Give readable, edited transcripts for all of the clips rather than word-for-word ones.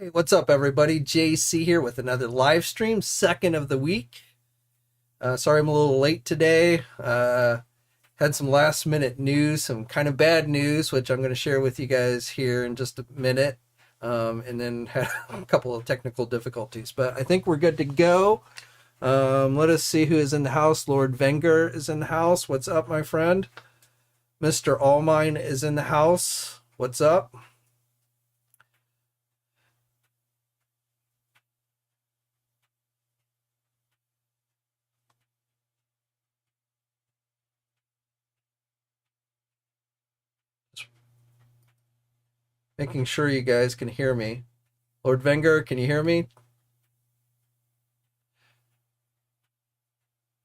Hey, what's up, everybody? JayC here with another live stream, second of the week. Sorry I'm a little late today. Had some last minute news, some kind of bad news, which I'm going to share with you guys here in just a minute. And then had a couple of technical difficulties, but I think we're good to go. Let us see who is in the house. Lord Wenger is in the house. What's up, my friend? Mr. Allmine is in the house. What's up? Making sure you guys can hear me. Lord Wenger, can you hear me?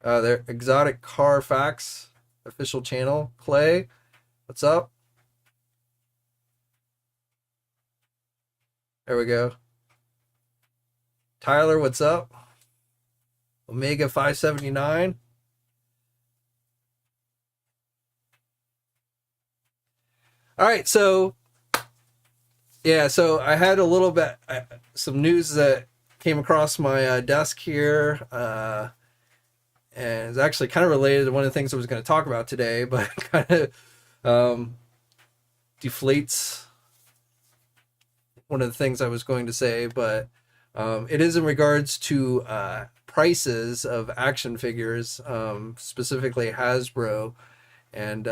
Their Exotic Car Facts official channel. Clay, what's up? There we go. Tyler, what's up? Omega 579. All right, so I had a little bit some news that came across my desk here, and it's actually kind of related to one of the things I was going to talk about today, but kind of deflates one of the things I was going to say. But it is in regards to prices of action figures, specifically Hasbro, and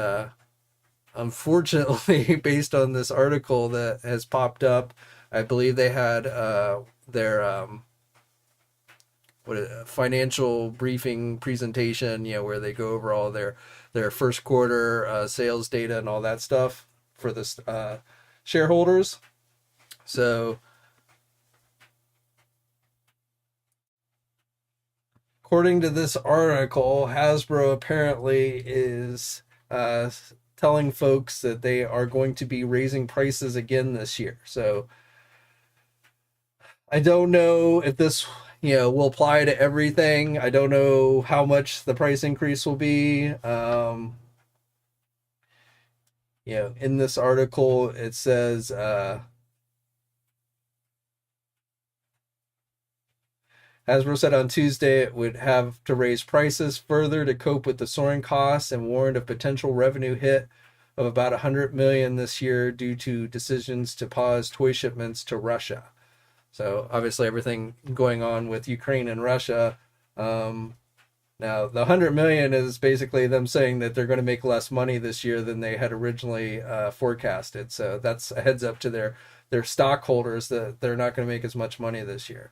unfortunately, based on this article that has popped up, I believe they had their financial briefing presentation, where they go over all their first quarter sales data and all that stuff for the shareholders. So, according to this article, Hasbro apparently is telling folks that they are going to be raising prices again this year. So I don't know if this, will apply to everything. I don't know how much the price increase will be. In this article, it says, Hasbro said on Tuesday it would have to raise prices further to cope with the soaring costs and warned of potential revenue hit of about $100 million this year due to decisions to pause toy shipments to Russia. So obviously everything going on with Ukraine and Russia. Now the $100 million is basically them saying that they're going to make less money this year than they had originally forecasted. So that's a heads up to their stockholders that they're not going to make as much money this year.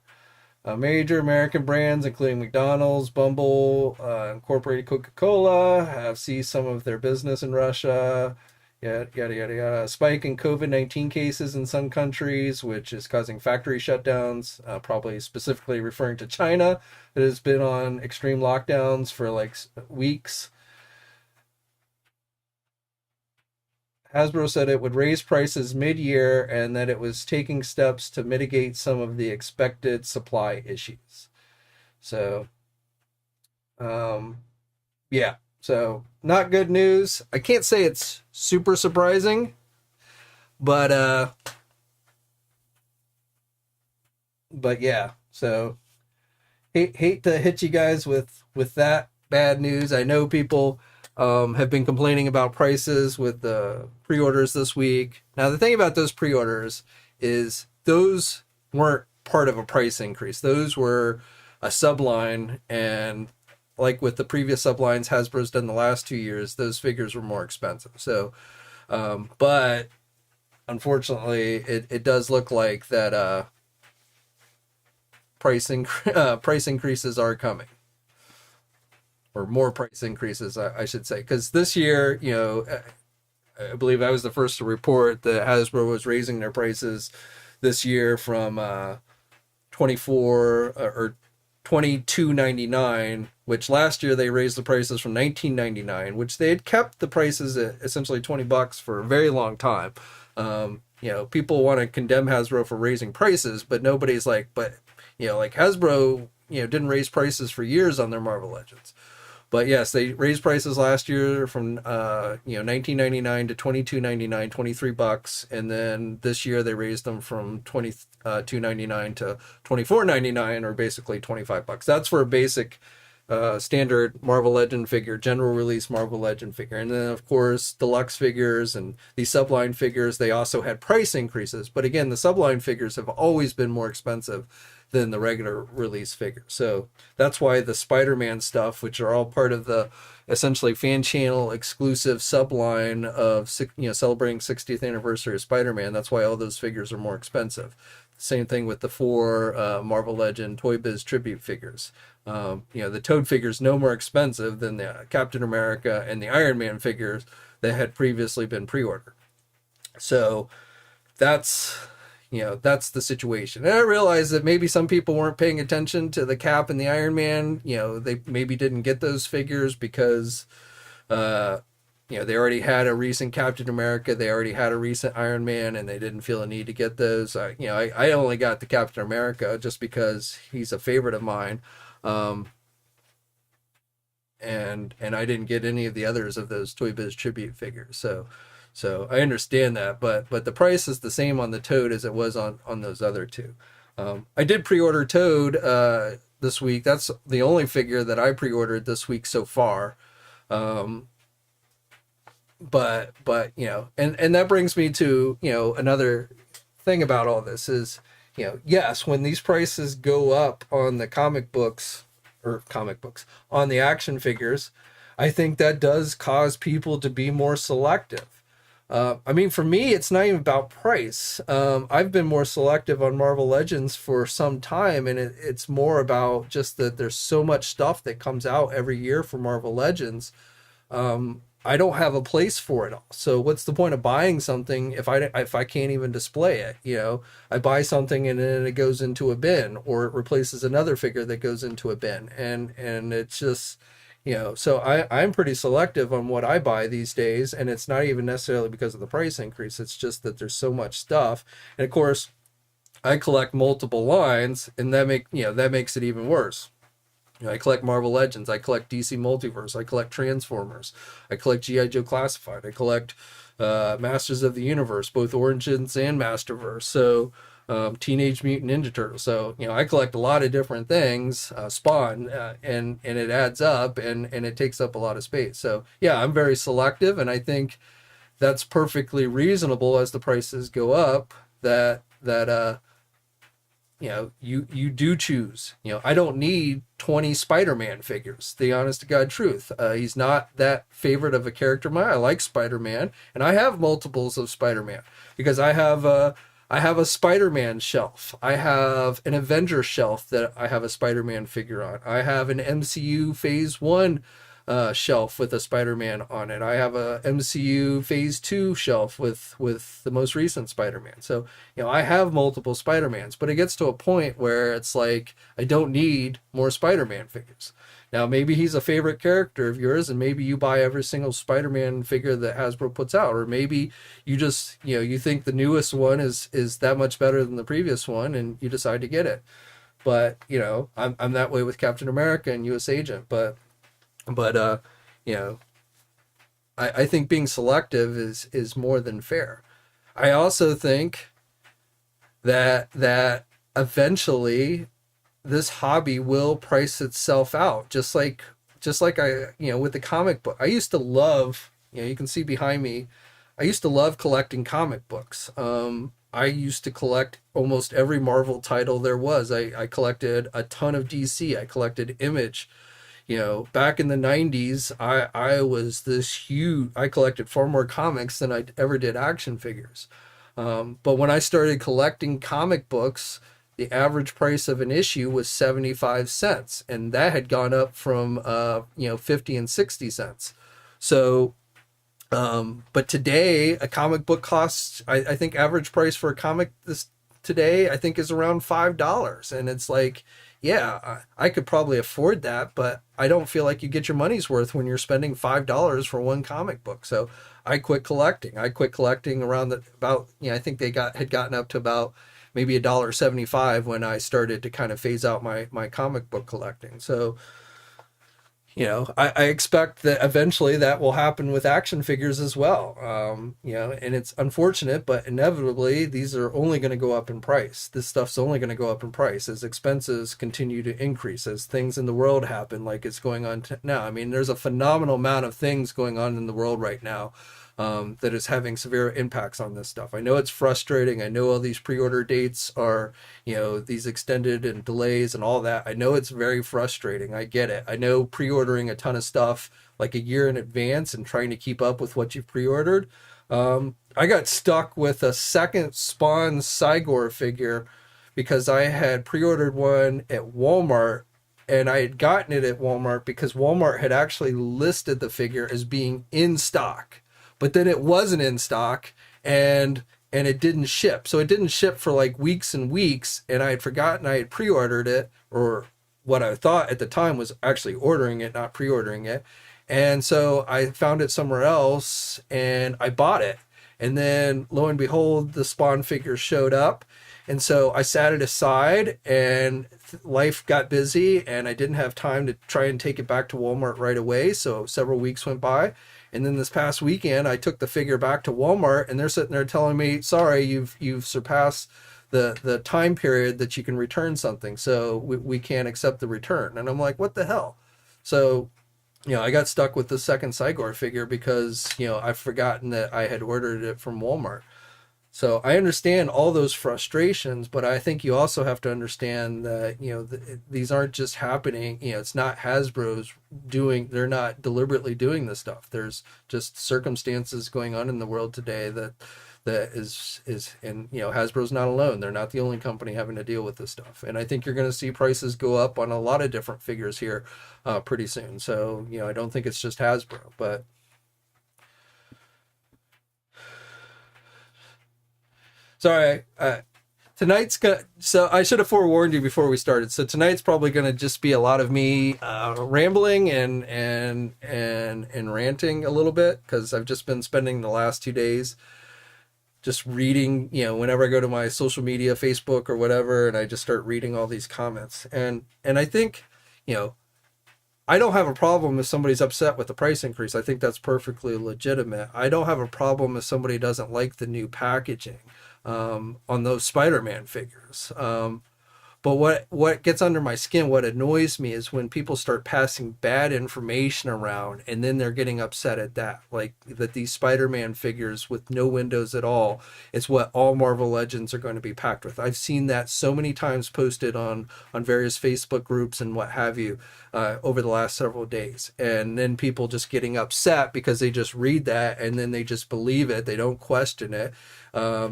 Major American brands, including McDonald's, Bumble, Incorporated Coca-Cola, have ceased some of their business in Russia. Yada, yada, yada, yada. A spike in COVID-19 cases in some countries, which is causing factory shutdowns, probably specifically referring to China, that has been on extreme lockdowns for like weeks. Hasbro said it would raise prices mid-year and that it was taking steps to mitigate some of the expected supply issues. So, so not good news. I can't say it's super surprising, but yeah. So hate to hit you guys with that bad news. I know people have been complaining about prices with the pre-orders this week. Now, the thing about those pre-orders is those weren't part of a price increase. Those were a subline, and like with the previous sublines Hasbro's done the last 2 years, those figures were more expensive. So, but unfortunately, it does look like that price increases are coming. Or more price increases, I should say. Because this year, I believe I was the first to report that Hasbro was raising their prices this year from $24 or $22.99, which last year they raised the prices from $19.99, which they had kept the prices at essentially $20 for a very long time. People want to condemn Hasbro for raising prices, but nobody's like Hasbro, didn't raise prices for years on their Marvel Legends. But yes, they raised prices last year from $19.99 to $22.99, $23, and then this year they raised them from $22.99 to $24.99, or basically $25. That's for a basic standard Marvel Legend figure, general release Marvel Legend figure. And then of course deluxe figures and these subline figures, they also had price increases. But again, the subline figures have always been more expensive than the regular release figure. So that's why the Spider-Man stuff, which are all part of the essentially fan channel exclusive subline of celebrating 60th anniversary of Spider-Man, that's why all those figures are more expensive. Same thing with the 4 Marvel Legend Toy Biz tribute figures. The Toad figures no more expensive than the Captain America and the Iron Man figures that had previously been pre-ordered. So that's the situation. And I realize that maybe some people weren't paying attention to the Cap and the Iron Man. They maybe didn't get those figures because they already had a recent Captain America, they already had a recent Iron Man, and they didn't feel a need to get those. I only got the Captain America just because he's a favorite of mine. And I didn't get any of the others of those Toy Biz tribute figures. So I understand that, but the price is the same on the Toad as it was on those other two. I did pre-order Toad this week. That's the only figure that I pre-ordered this week so far. But and that brings me to another thing about all this is, yes, when these prices go up on the comic books on the action figures, I think that does cause people to be more selective. For me, it's not even about price. I've been more selective on Marvel Legends for some time, and it's more about just that there's so much stuff that comes out every year for Marvel Legends. I don't have a place for it all. So what's the point of buying something if I can't even display it? I buy something and then it goes into a bin, or it replaces another figure that goes into a bin, and it's just. So I'm pretty selective on what I buy these days, and it's not even necessarily because of the price increase. It's just that there's so much stuff. And of course, I collect multiple lines, and that makes it even worse. I collect Marvel Legends, I collect DC Multiverse, I collect Transformers, I collect GIJoe Classified, I collect Masters of the Universe, both Origins and Masterverse. So Teenage Mutant Ninja Turtles. So I collect a lot of different things, Spawn, and it adds up, and it takes up a lot of space. So yeah, I'm very selective, and I think that's perfectly reasonable as the prices go up. You do choose. I don't need 20 Spider-Man figures. The honest to God truth. He's not that favorite of a character of mine. I like Spider-Man, and I have multiples of Spider-Man because I have a Spider-Man shelf. I have an Avenger shelf that I have a Spider-Man figure on. I have an MCU Phase 1 shelf with a Spider-Man on it. I have a MCU Phase 2 shelf with the most recent Spider-Man. So, I have multiple Spider-Mans, but it gets to a point where it's like, I don't need more Spider-Man figures. Now, maybe he's a favorite character of yours, and maybe you buy every single Spider-Man figure that Hasbro puts out, or maybe you just, you think the newest one is that much better than the previous one, and you decide to get it. But, I'm that way with Captain America and US Agent, but I think being selective is more than fair. I also think that eventually this hobby will price itself out, just like I with the comic book. I used to love, you can see behind me, I used to love collecting comic books. I used to collect almost every Marvel title there was. I collected a ton of DC. I collected Image. Back in the 90s, I was this huge, I collected far more comics than I ever did action figures. But when I started collecting comic books, the average price of an issue was 75 cents, and that had gone up from 50 and 60 cents. So but today a comic book costs, I think average price for a comic today I think is around $5, and it's like, yeah, I could probably afford that, but I don't feel like you get your money's worth when you're spending $5 for one comic book. So I quit collecting. Around I think they had gotten up to about maybe $1.75 when I started to kind of phase out my comic book collecting. So, I expect that eventually that will happen with action figures as well. And it's unfortunate, but inevitably these are only going to go up in price. This stuff's only going to go up in price as expenses continue to increase, as things in the world happen, like it's going on now. I mean, there's a phenomenal amount of things going on in the world right now that is having severe impacts on this stuff. I know it's frustrating. I know all these pre-order dates are, these extended and delays and all that. I know it's very frustrating. I get it. I know pre-ordering a ton of stuff like a year in advance and trying to keep up with what you've pre-ordered. I got stuck with a second Spawn Cygor figure because I had pre-ordered one at Walmart, and I had gotten it at Walmart because Walmart had actually listed the figure as being in stock, but then it wasn't in stock, and it didn't ship. So it didn't ship for like weeks and weeks, and I had forgotten I had pre-ordered it, or what I thought at the time was actually ordering it, not pre-ordering it. And so I found it somewhere else and I bought it. And then lo and behold, the Spawn figure showed up. And so I sat it aside, and life got busy, and I didn't have time to try and take it back to Walmart right away. So several weeks went by. And then this past weekend, I took the figure back to Walmart, and they're sitting there telling me, sorry, you've surpassed the time period that you can return something. So we can't accept the return. And I'm like, what the hell? So, I got stuck with the second Cygor figure because, I've forgotten that I had ordered it from Walmart. So I understand all those frustrations, but I think you also have to understand that, these aren't just happening. It's not Hasbro's they're not deliberately doing this stuff. There's just circumstances going on in the world today that is, and Hasbro's not alone. They're not the only company having to deal with this stuff. And I think you're going to see prices go up on a lot of different figures here pretty soon. So, I don't think it's just Hasbro, but sorry, so I should have forewarned you before we started. So tonight's probably going to just be a lot of me rambling and ranting a little bit, because I've just been spending the last 2 days just reading, whenever I go to my social media, Facebook or whatever, and I just start reading all these comments. And I think, I don't have a problem if somebody's upset with the price increase. I think that's perfectly legitimate. I don't have a problem if somebody doesn't like the new packaging on those Spider-Man figures. But what gets under my skin, what annoys me, is when people start passing bad information around, and then they're getting upset at that. Like that these Spider-Man figures with no windows at all, it's what all Marvel Legends are going to be packed with. I've seen that so many times posted on various Facebook groups and what have you over the last several days. And then people just getting upset because they just read that and then they just believe it. They don't question it.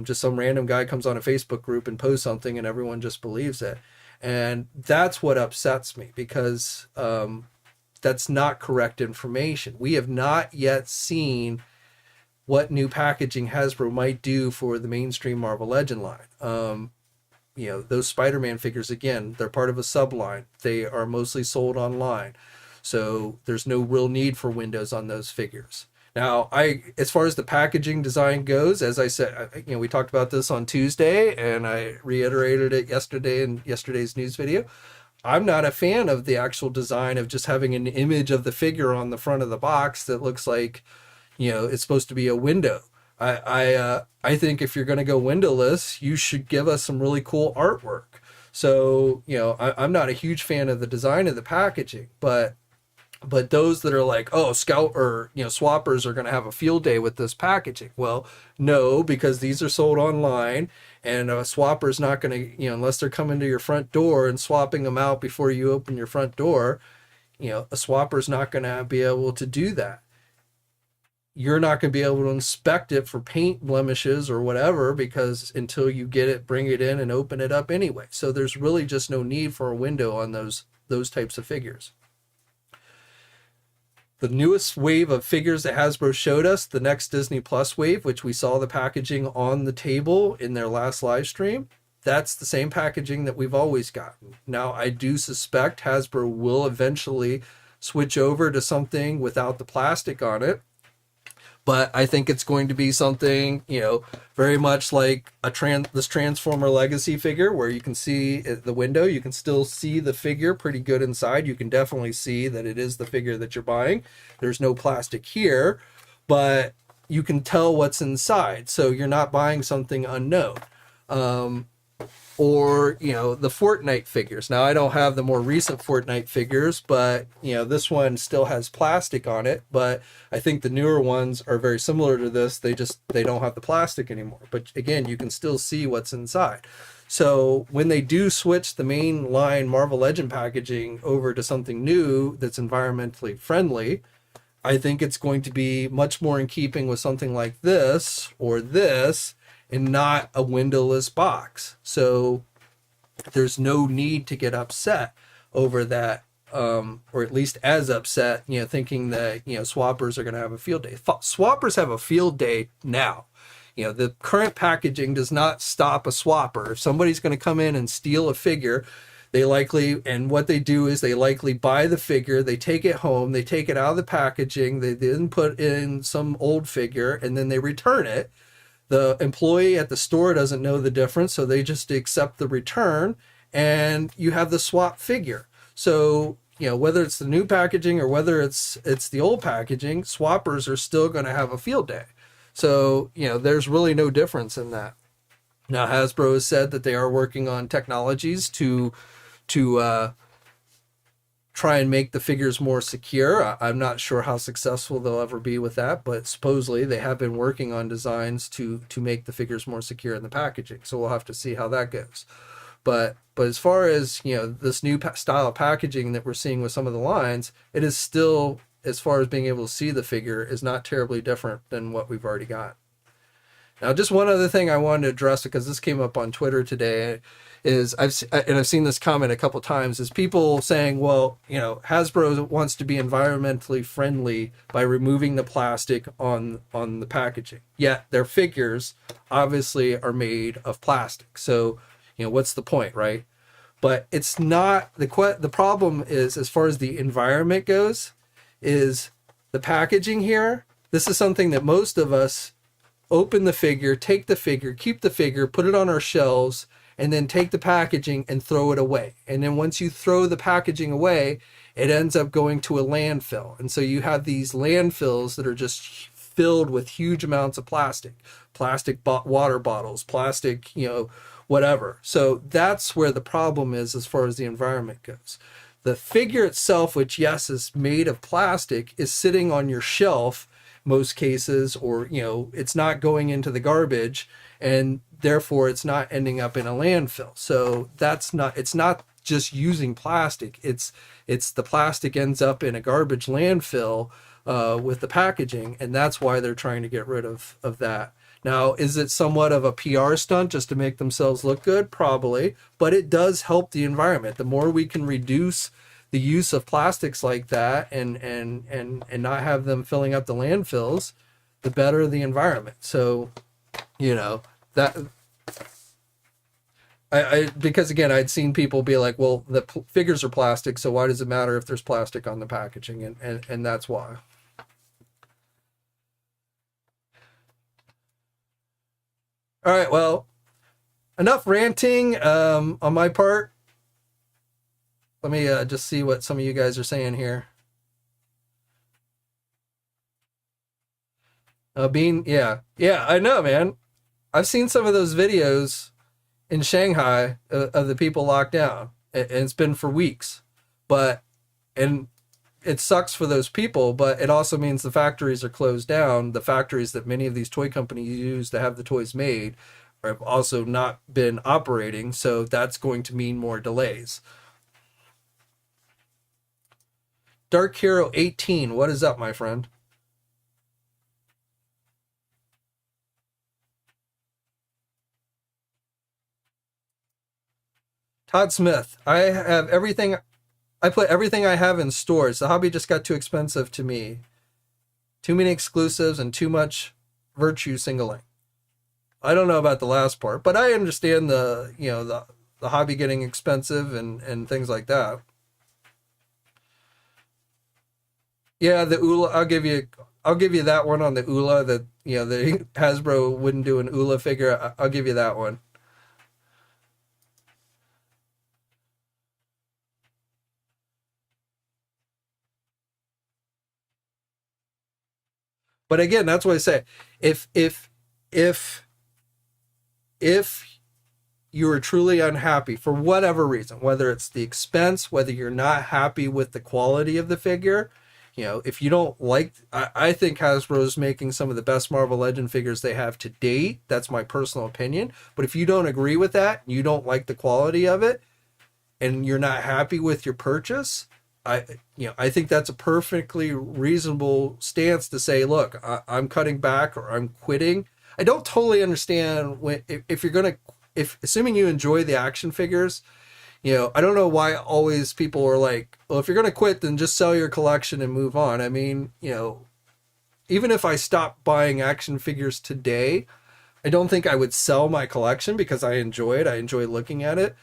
Just some random guy comes on a Facebook group and posts something and everyone just believes it. And that's what upsets me, because that's not correct information. We have not yet seen what new packaging Hasbro might do for the mainstream Marvel Legend line. Those Spider-Man figures, again, they're part of a subline. They are mostly sold online. So there's no real need for windows on those figures. Now, as far as the packaging design goes, as I said, we talked about this on Tuesday, and I reiterated it yesterday in yesterday's news video. I'm not a fan of the actual design of just having an image of the figure on the front of the box that looks like, it's supposed to be a window. I think if you're going to go windowless, you should give us some really cool artwork. So, I'm not a huge fan of the design of the packaging, but those that are like, oh, Scout or swappers are going to have a field day with this packaging. Well, no, because these are sold online, and a swapper's not going to, unless they're coming to your front door and swapping them out before you open your front door, a swapper's not going to be able to do that. You're not going to be able to inspect it for paint blemishes or whatever, because until you get it, bring it in and open it up anyway. So there's really just no need for a window on those types of figures. The newest wave of figures that Hasbro showed us, the next Disney Plus wave, which we saw the packaging on the table in their last live stream, that's the same packaging that we've always gotten. Now, I do suspect Hasbro will eventually switch over to something without the plastic on it, But I think it's going to be something, very much like this Transformer Legacy figure, where you can see the window, you can still see the figure pretty good inside. You can definitely see that it is the figure that you're buying. There's no plastic here, but you can tell what's inside, so you're not buying something unknown. Or the Fortnite figures. Now, I don't have the more recent Fortnite figures, but this one still has plastic on it, but I think the newer ones are very similar to this. They don't have the plastic anymore, but again, you can still see what's inside. So when they do switch the main line Marvel Legend packaging over to something new that's environmentally friendly, I think it's going to be much more in keeping with something like this or this, and not a windowless box. So there's no need to get upset over that, or at least as upset, thinking that, swappers are going to have a field day. Swappers have a field day now. The current packaging does not stop a swapper. If somebody's going to come in and steal a figure, what they do is they likely buy the figure, they take it home, they take it out of the packaging, they then put in some old figure, and then they return it. The employee at the store doesn't know the difference, so they just accept the return, and you have the swap figure. So, whether it's the new packaging or whether it's the old packaging, swappers are still going to have a field day. So, there's really no difference in that. Now, Hasbro has said that they are working on technologies to try and make the figures more secure. I'm not sure how successful they'll ever be with that, but supposedly they have been working on designs to make the figures more secure in the packaging. So we'll have to see how that goes. But as far as, this new style of packaging that we're seeing with some of the lines, it is still, as far as being able to see the figure, is not terribly different than what we've already got. Now, just one other thing I wanted to address, because this came up on Twitter today, is I've seen this comment a couple times, is people saying, well, Hasbro wants to be environmentally friendly by removing the plastic on the packaging. Yet their figures obviously are made of plastic. So, what's the point, right? But it's not, the problem is, as far as the environment goes, is the packaging here. This is something that most of us open the figure, take the figure, keep the figure, put it on our shelves, and then take the packaging and throw it away. And then once you throw the packaging away, it ends up going to a landfill. And so you have these landfills that are just filled with huge amounts of plastic water bottles, plastic, whatever. So that's where the problem is as far as the environment goes. The figure itself, which, yes, is made of plastic, is sitting on your shelf most cases, or it's not going into the garbage, and therefore it's not ending up in a landfill. So it's not just using plastic, it's the plastic ends up in a garbage landfill with the packaging, and that's why they're trying to get rid of that. Now, is it somewhat of a PR stunt just to make themselves look good? Probably, but it does help the environment. The more we can reduce the use of plastics like that and not have them filling up the landfills, the better the environment. So, that because again, I'd seen people be like, well, the figures are plastic, so why does it matter if there's plastic on the packaging? And that's why. All right, well, enough ranting on my part. Let me just see what some of you guys are saying here. Yeah, I know, man. I've seen some of those videos in Shanghai of the people locked down, and it's been for weeks. And it sucks for those people, but it also means the factories are closed down. The factories that many of these toy companies use to have the toys made have also not been operating, so that's going to mean more delays. Dark Hero 18, what is up, my friend? Todd Smith, I have everything. I put everything I have in stores. The hobby just got too expensive to me. Too many exclusives and too much virtue singling. I don't know about the last part, but I understand the hobby getting expensive and things like that. Yeah, the Ula, I'll give you I'll give you that one on the ULA, that, you know, the Hasbro wouldn't do an ULA figure. I'll give you that one. But again, that's what I say. If if if if you are truly unhappy for whatever reason, whether it's the expense, whether you're not happy with the quality of the figure, you know, if you don't like, I think Hasbro's making some of the best Marvel Legend figures they have to date. That's my personal opinion. But if you don't agree with that, you don't like the quality of it, and you're not happy with your purchase, I, you know, I think that's a perfectly reasonable stance to say, look, I'm cutting back or I'm quitting. I don't totally understand when, if you're gonna, if assuming you enjoy the action figures, you know, I don't know why always people are like, well, if you're gonna quit, then just sell your collection and move on. I mean, you know, even if I stopped buying action figures today, I don't think I would sell my collection because I enjoy it. I enjoy looking at it.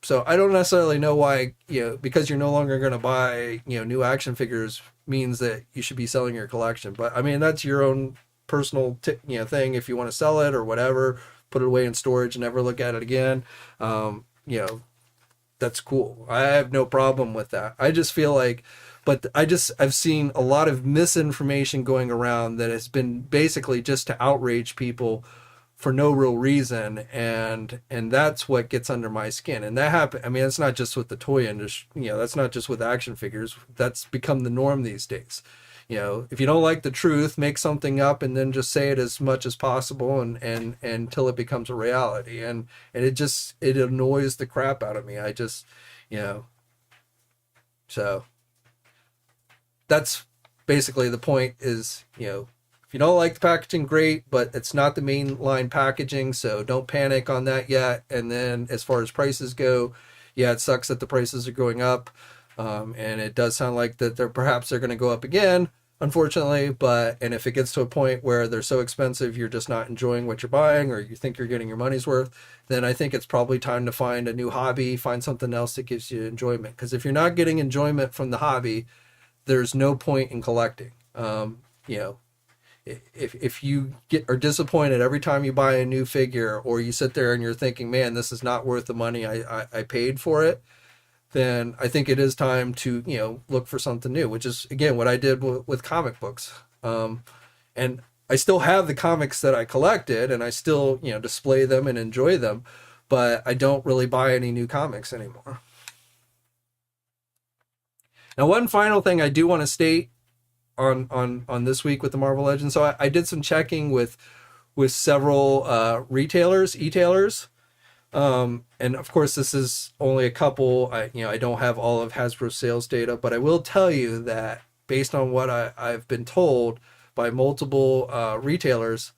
So I don't necessarily know why, you know, because you're no longer going to buy, you know, new action figures means that you should be selling your collection. But I mean, that's your own personal, you know, thing. If you want to sell it or whatever, put it away in storage and never look at it again. You know, that's cool. I have no problem with that. I just feel like, but I've seen a lot of misinformation going around that has been basically just to outrage people for no real reason, and that's what gets under my skin. And that happen, I mean, it's not just with the toy industry, you know, that's not just with action figures. That's become the norm these days. You know, if you don't like the truth, make something up and then just say it as much as possible, and until it becomes a reality. And it annoys the crap out of me. I just, you know, so that's basically the point. Is, you know, if you don't like the packaging, great, but it's not the main line packaging, so don't panic on that yet. And then as far as prices go, yeah, it sucks that the prices are going up, and it does sound like that they're going to go up again, unfortunately. But and if it gets to a point where they're so expensive you're just not enjoying what you're buying, or you think you're getting your money's worth, then I think it's probably time to find a new hobby, find something else that gives you enjoyment. Because if you're not getting enjoyment from the hobby, there's no point in collecting. You know, if you are disappointed every time you buy a new figure, or you sit there and you're thinking, man, this is not worth the money I paid for it, then I think it is time to, you know, look for something new, which is, again, what I did with comic books. And I still have the comics that I collected, and I still, you know, display them and enjoy them, but I don't really buy any new comics anymore. Now, one final thing I do want to state on this week with the Marvel Legends. So I did some checking with several e-tailers. And of course, this is only a couple. I don't have all of Hasbro's sales data, but I will tell you that based on what I've been told by multiple retailers,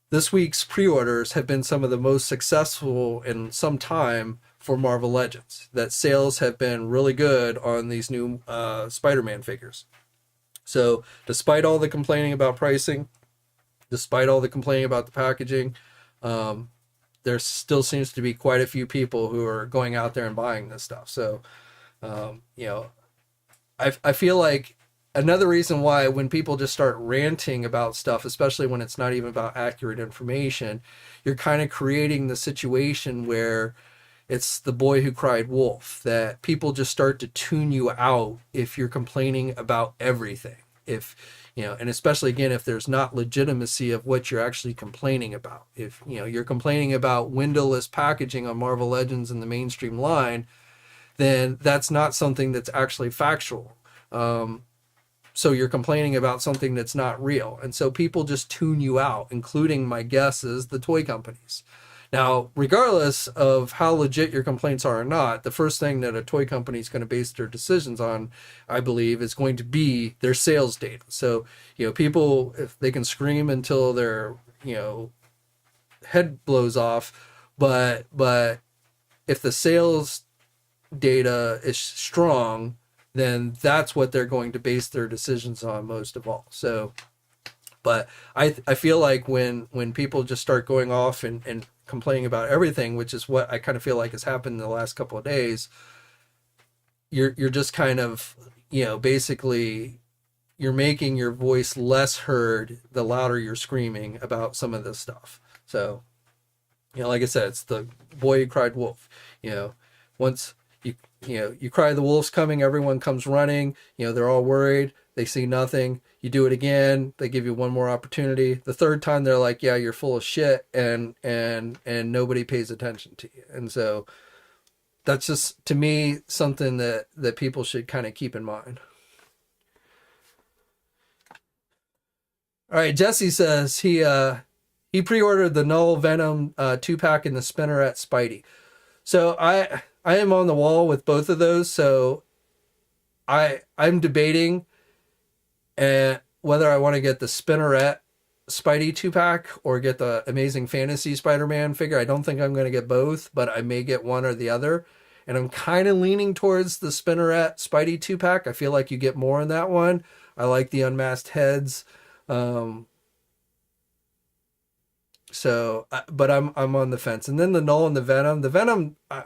this week's pre-orders have been some of the most successful in some time for Marvel Legends. That sales have been really good on these new Spider-Man figures. So despite all the complaining about pricing, despite all the complaining about the packaging, there still seems to be quite a few people who are going out there and buying this stuff. So, you know, I feel like another reason why when people just start ranting about stuff, especially when it's not even about accurate information, you're kind of creating the situation where it's the boy who cried wolf, that people just start to tune you out if you're complaining about everything. If, you know, and especially again, if there's not legitimacy of what you're actually complaining about. If, you know, you're complaining about windowless packaging on Marvel Legends in the mainstream line, then that's not something that's actually factual. So you're complaining about something that's not real. And so people just tune you out, including, my guess is, the toy companies. Now, regardless of how legit your complaints are or not, the first thing that a toy company is going to base their decisions on, I believe, is going to be their sales data. So, you know, people, if they can scream until their, you know, head blows off, but if the sales data is strong, then that's what they're going to base their decisions on most of all. So, but I feel like when people just start going off and complaining about everything, which is what I kind of feel like has happened in the last couple of days, you're just kind of, you know, basically you're making your voice less heard the louder you're screaming about some of this stuff. So, like I said, it's the boy who cried wolf. Once you cry the wolf's coming, everyone comes running. They're all worried. They see nothing. You do it again. They give you one more opportunity. The third time, they're like, "Yeah, you're full of shit," and nobody pays attention to you. And so, that's just, to me, something that people should kind of keep in mind. All right, Jesse says he pre-ordered the Null Venom 2-pack and the Spinneret Spidey. So I am on the wall with both of those. So I'm debating whether I want to get the Spinneret Spidey 2-pack or get the Amazing Fantasy Spider-Man figure. I don't think I'm going to get both, but I may get one or the other. And I'm kind of leaning towards the Spinneret Spidey 2-pack. I feel like you get more in that one. I like the unmasked heads. So, but I'm on the fence. And then the Null and the Venom, I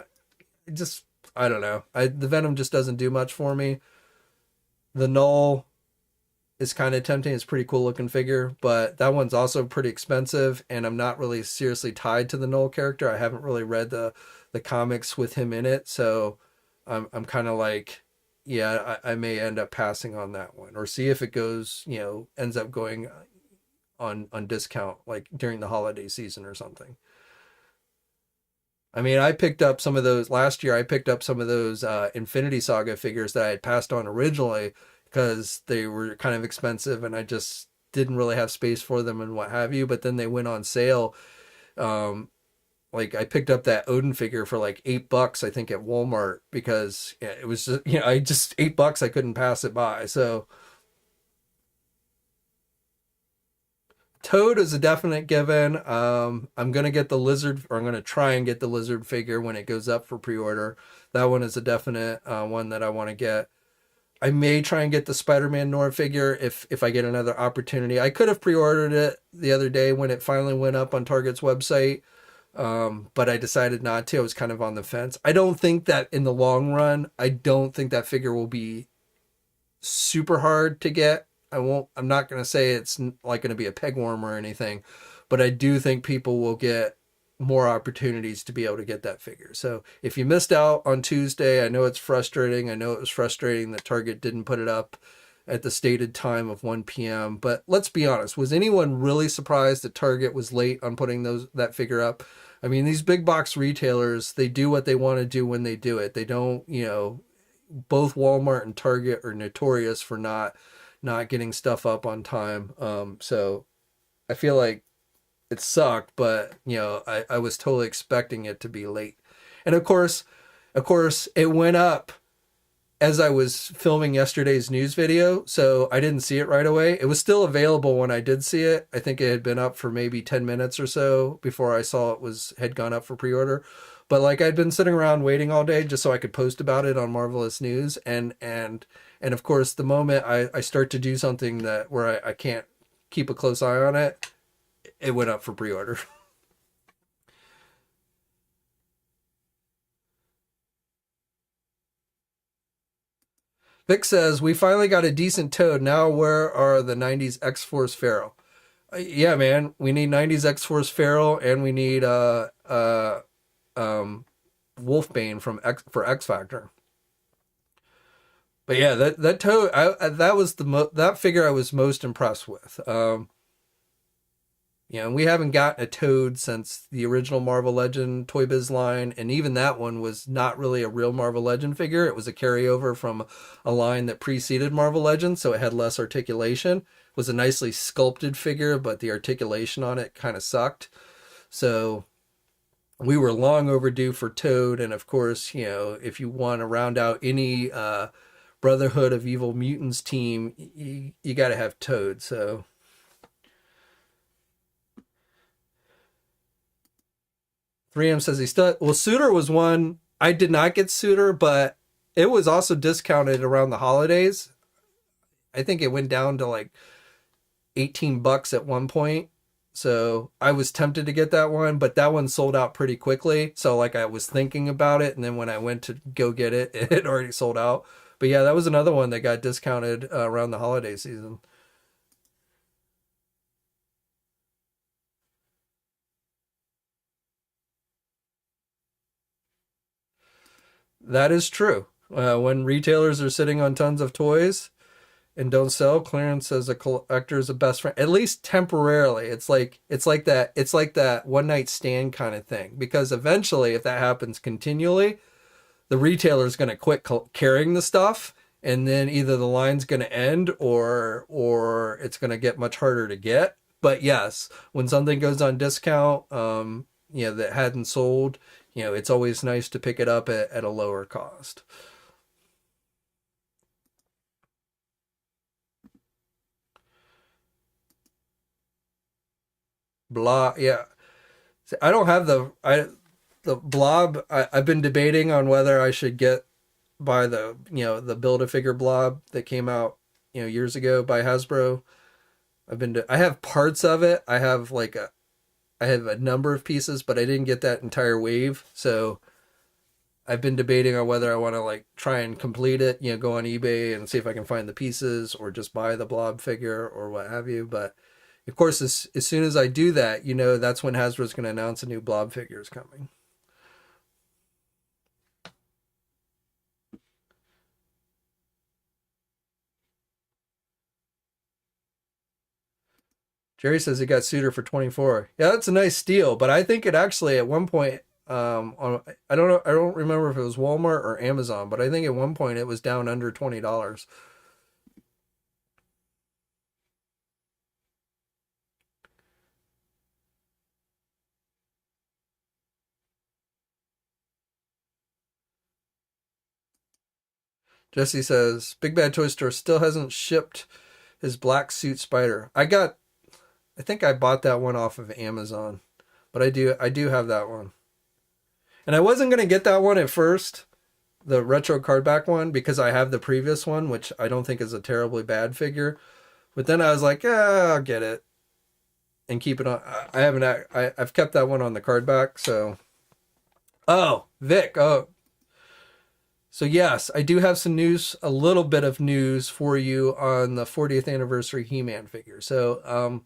don't know. The Venom just doesn't do much for me. The Null is kind of tempting. It's a pretty cool looking figure, but that one's also pretty expensive, and I'm not really seriously tied to the Null character. I haven't really read the comics with him in it, so I'm kind of like, yeah, I may end up passing on that one, or see if it goes, ends up going on discount like during the holiday season or something. I mean, I picked up some of those last year. I picked up some of those Infinity Saga figures that I had passed on originally because they were kind of expensive and I just didn't really have space for them and what have you. But then they went on sale. Like I picked up that Odin figure for like $8, I think, at Walmart because it was just, I just $8, I couldn't pass it by. So Toad is a definite given. I'm going to get the Lizard, or I'm going to try and get the Lizard figure when it goes up for pre-order. That one is a definite one that I want to get. I may try and get the Spider-Man Nord figure if I get another opportunity. I could have pre-ordered it the other day when it finally went up on Target's website, but I decided not to. I was kind of on the fence. I don't think that in the long run, I don't think that figure will be super hard to get. I'm not going to say it's like going to be a pegworm or anything, but I do think people will get more opportunities to be able to get that figure. So if you missed out on Tuesday, I know it's frustrating. I know it was frustrating that Target didn't put it up at the stated time of 1 p.m. But let's be honest, was anyone really surprised that Target was late on putting that figure up? I mean, these big box retailers, they do what they want to do when they do it. They don't, both Walmart and Target are notorious for not getting stuff up on time. So I feel like it sucked, but I was totally expecting it to be late. And of course it went up as I was filming yesterday's news video, so I didn't see it right away. It was still available when I did see it. I think it had been up for maybe 10 minutes or so before I saw had gone up for pre-order. But like I'd been sitting around waiting all day just so I could post about it on Marvelous News, and of course the moment I start to do something where I can't keep a close eye on it, it went up for pre-order. Vic says, we finally got a decent Toad. Now where are the 90s X-Force Feral? Yeah, man. We need 90s X-Force Feral, and we need Wolfbane for X Factor. But yeah, that Toad, that was that figure I was most impressed with. And we haven't gotten a Toad since the original Marvel Legend Toy Biz line, and even that one was not really a real Marvel Legend figure. It was a carryover from a line that preceded Marvel Legend, so it had less articulation. It was a nicely sculpted figure, but the articulation on it kind of sucked. So we were long overdue for Toad, and of course, if you want to round out any Brotherhood of Evil Mutants team, you got to have Toad. So 3M says he still... Well, Suitor was one. I did not get Suitor, but it was also discounted around the holidays. I think it went down to like $18 at one point. So I was tempted to get that one, but that one sold out pretty quickly. So like I was thinking about it, and then when I went to go get it, it had already sold out. But yeah, that was another one that got discounted around the holiday season. That is true. When retailers are sitting on tons of toys and don't sell, clearance as a collector is a best friend, at least temporarily. It's like that one night stand kind of thing. Because eventually, if that happens continually, the retailer is going to quit carrying the stuff, and then either the line's going to end or it's going to get much harder to get. But yes, when something goes on discount, that hadn't sold, it's always nice to pick it up at a lower cost. Blah, yeah. I don't have the blob. I've been debating on whether I should buy the build a figure blob that came out years ago by Hasbro. I have parts of it. I have a number of pieces, but I didn't get that entire wave. So I've been debating on whether I want to like try and complete it, go on eBay and see if I can find the pieces or just buy the blob figure or what have you. But of course, as soon as I do that, that's when Hasbro's going to announce a new blob figure is coming. Jerry says he got Suitor for 24. Yeah, that's a nice steal, but I think it actually at one point I don't know, I don't remember if it was Walmart or Amazon, but I think at one point it was down under $20. Jesse says Big Bad Toy Store still hasn't shipped his black suit spider. I think I bought that one off of Amazon, but I do have that one. And I wasn't going to get that one at first, the retro cardback one, because I have the previous one, which I don't think is a terribly bad figure. But then I was like, yeah, I'll get it and keep it on. I've kept that one on the cardback. So, oh, Vic. Oh, so yes, I do have some news, a little bit of news for you on the 40th anniversary He-Man figure. So,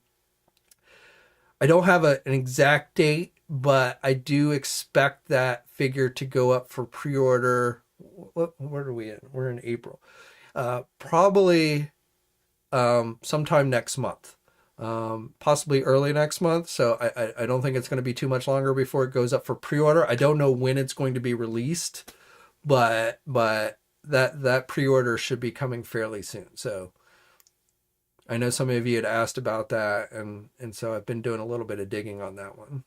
I don't have an exact date, but I do expect that figure to go up for pre-order. Where are we in? We're in April. Probably sometime next month, possibly early next month. So I don't think it's going to be too much longer before it goes up for pre-order. I don't know when it's going to be released, but that pre-order should be coming fairly soon. So I know some of you had asked about that, and so I've been doing a little bit of digging on that one.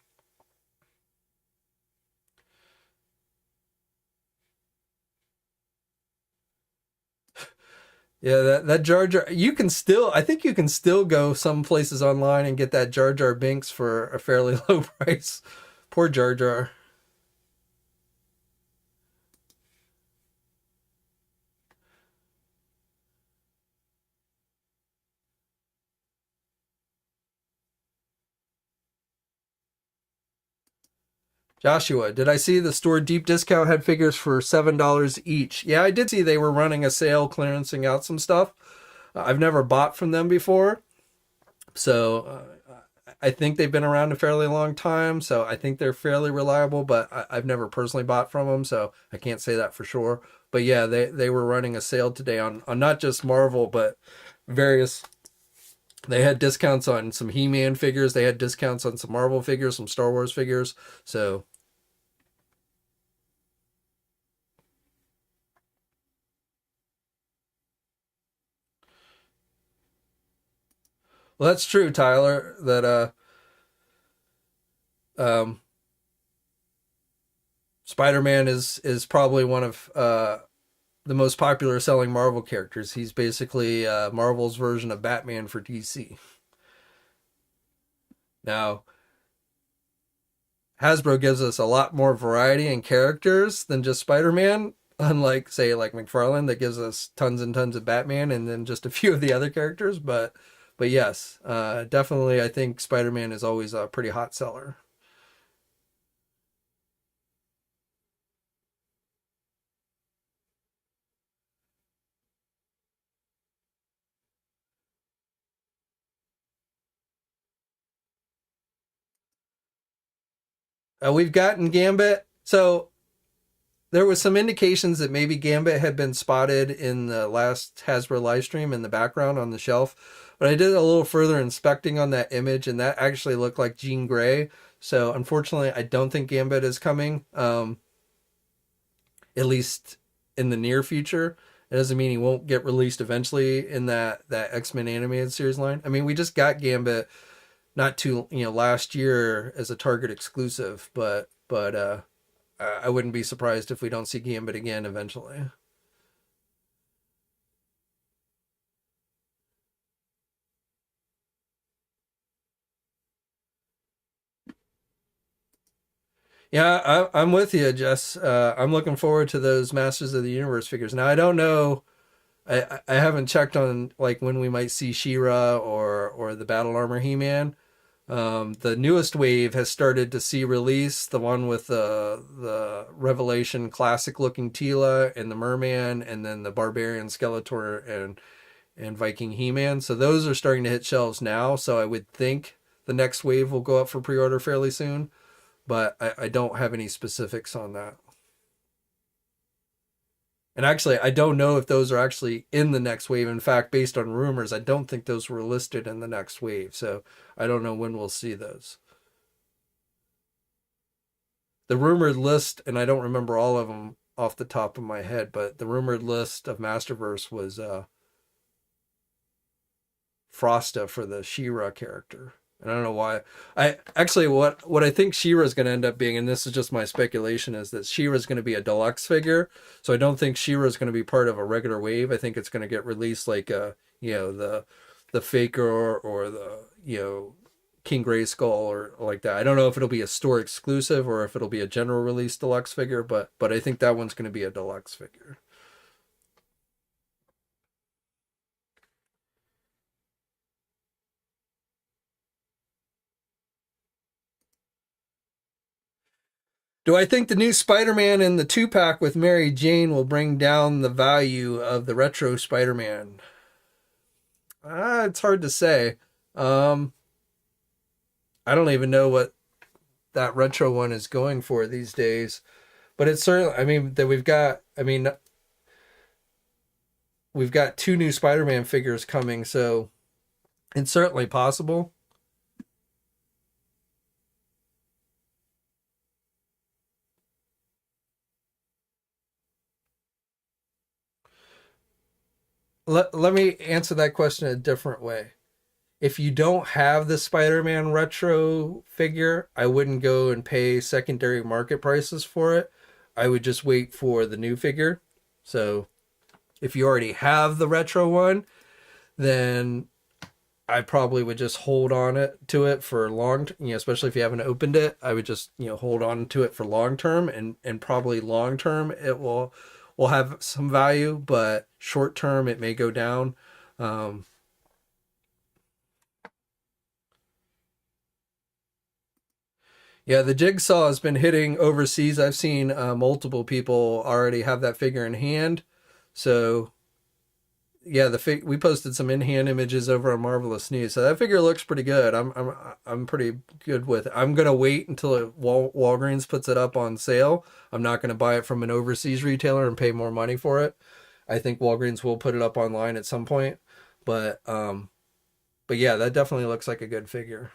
Yeah, that Jar Jar, I think you can still go some places online and get that Jar Jar Binks for a fairly low price. Poor Jar Jar. Joshua, did I see the store deep discount had figures for $7 each? Yeah, I did see they were running a sale, clearancing out some stuff. I've never bought from them before, so I think they've been around a fairly long time. So I think they're fairly reliable, but I've never personally bought from them, so I can't say that for sure. But yeah, they were running a sale today on not just Marvel, but various. They had discounts on some He-Man figures. They had discounts on some Marvel figures, some Star Wars figures. So well, that's true, Tyler. That um, Spider-Man is probably one of the most popular selling Marvel characters. He's basically Marvel's version of Batman for DC. Now, Hasbro gives us a lot more variety in characters than just Spider-Man. Unlike, say, like McFarlane, that gives us tons and tons of Batman and then just a few of the other characters. But yes, definitely, I think Spider-Man is always a pretty hot seller. We've gotten Gambit. So there was some indications that maybe Gambit had been spotted in the last Hasbro live stream in the background on the shelf. But I did a little further inspecting on that image, and that actually looked like Jean Grey. So unfortunately, I don't think Gambit is coming, at least in the near future. It doesn't mean he won't get released eventually in that X-Men animated series line. I mean, we just got Gambit not too last year as a Target exclusive, but I wouldn't be surprised if we don't see Gambit again eventually. Yeah, I'm with you, Jess. I'm looking forward to those Masters of the Universe figures. Now I don't know. I haven't checked on like when we might see She-Ra or the Battle Armor He-Man. The newest wave has started to see release, the one with the Revelation classic looking Tila and the Merman, and then the Barbarian Skeletor and Viking He-Man. So those are starting to hit shelves now. So I would think the next wave will go up for pre-order fairly soon, but I don't have any specifics on that. And actually, I don't know if those are actually in the next wave. In fact, based on rumors, I don't think those were listed in the next wave. So I don't know when we'll see those. The rumored list, and I don't remember all of them off the top of my head, but the rumored list of Masterverse was Frosta for the She-Ra character. And I don't know why. I actually what I think She-Ra is going to end up being, and this is just my speculation, is that She-Ra is going to be a deluxe figure. So I don't think She-Ra is going to be part of a regular wave. I think it's going to get released like the Faker or the King Grayskull or like that. I don't know if it'll be a store exclusive or if it'll be a general release deluxe figure, but I think that one's going to be a deluxe figure. Do I think the new Spider-Man in the 2-pack with Mary Jane will bring down the value of the retro Spider-Man? It's hard to say. Um, I don't even know what that retro one is going for these days, but it's certainly. I mean that we've got. I mean we've got 2 new Spider-Man figures coming, so it's certainly possible. Let me answer that question a different way. If you don't have the Spider-Man retro figure, I wouldn't go and pay secondary market prices for it. I would just wait for the new figure. So if you already have the retro one, then I probably would just hold on for long, especially if you haven't opened it. I would just, hold on to it for long term, and probably long term it will have some value, but short term it may go down. Um, Yeah, the Jigsaw has been hitting overseas. I've seen multiple people already have that figure in hand. So yeah, we posted some in hand images over on Marvelous News. So that figure looks pretty good. I'm pretty good with it. I'm gonna wait until Walgreens puts it up on sale. I'm not gonna buy it from an overseas retailer and pay more money for it. I think Walgreens will put it up online at some point. But yeah, that definitely looks like a good figure.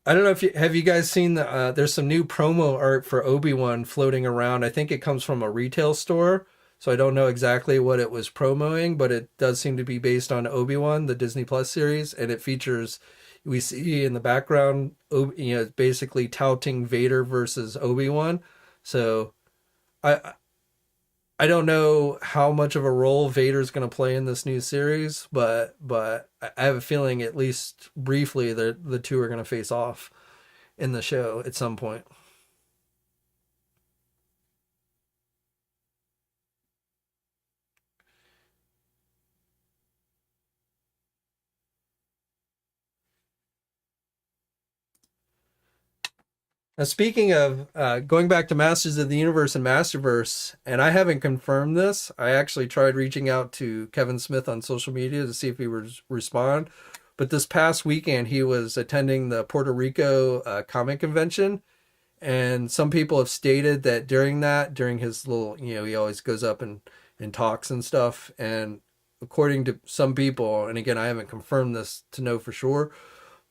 I don't know if you guys seen the there's some new promo art for Obi-Wan floating around. I think it comes from a retail store, so I don't know exactly what it was promoting, but it does seem to be based on Obi-Wan, the Disney Plus series, and it features we see in the background, basically touting Vader versus Obi-Wan. So I I don't know how much of a role Vader's going to play in this new series, but I have a feeling at least briefly the two are going to face off in the show at some point. Now, speaking of going back to Masters of the Universe and Masterverse, and I haven't confirmed this, I actually tried reaching out to Kevin Smith on social media to see if he would respond. But this past weekend, he was attending the Puerto Rico comic convention. And some people have stated that during his little, he always goes up and talks and stuff. And according to some people, and again, I haven't confirmed this to know for sure,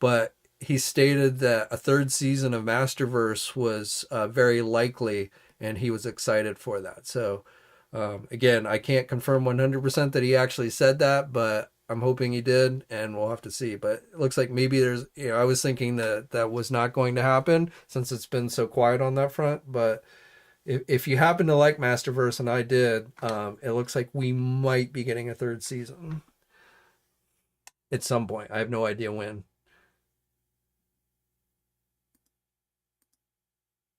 but he stated that a third season of Masterverse was very likely, and he was excited for that. So, again, I can't confirm 100% that he actually said that, but I'm hoping he did, and we'll have to see. But it looks like maybe there's, I was thinking that that was not going to happen since it's been so quiet on that front. But if you happen to like Masterverse, and I did, it looks like we might be getting a third season at some point. I have no idea when.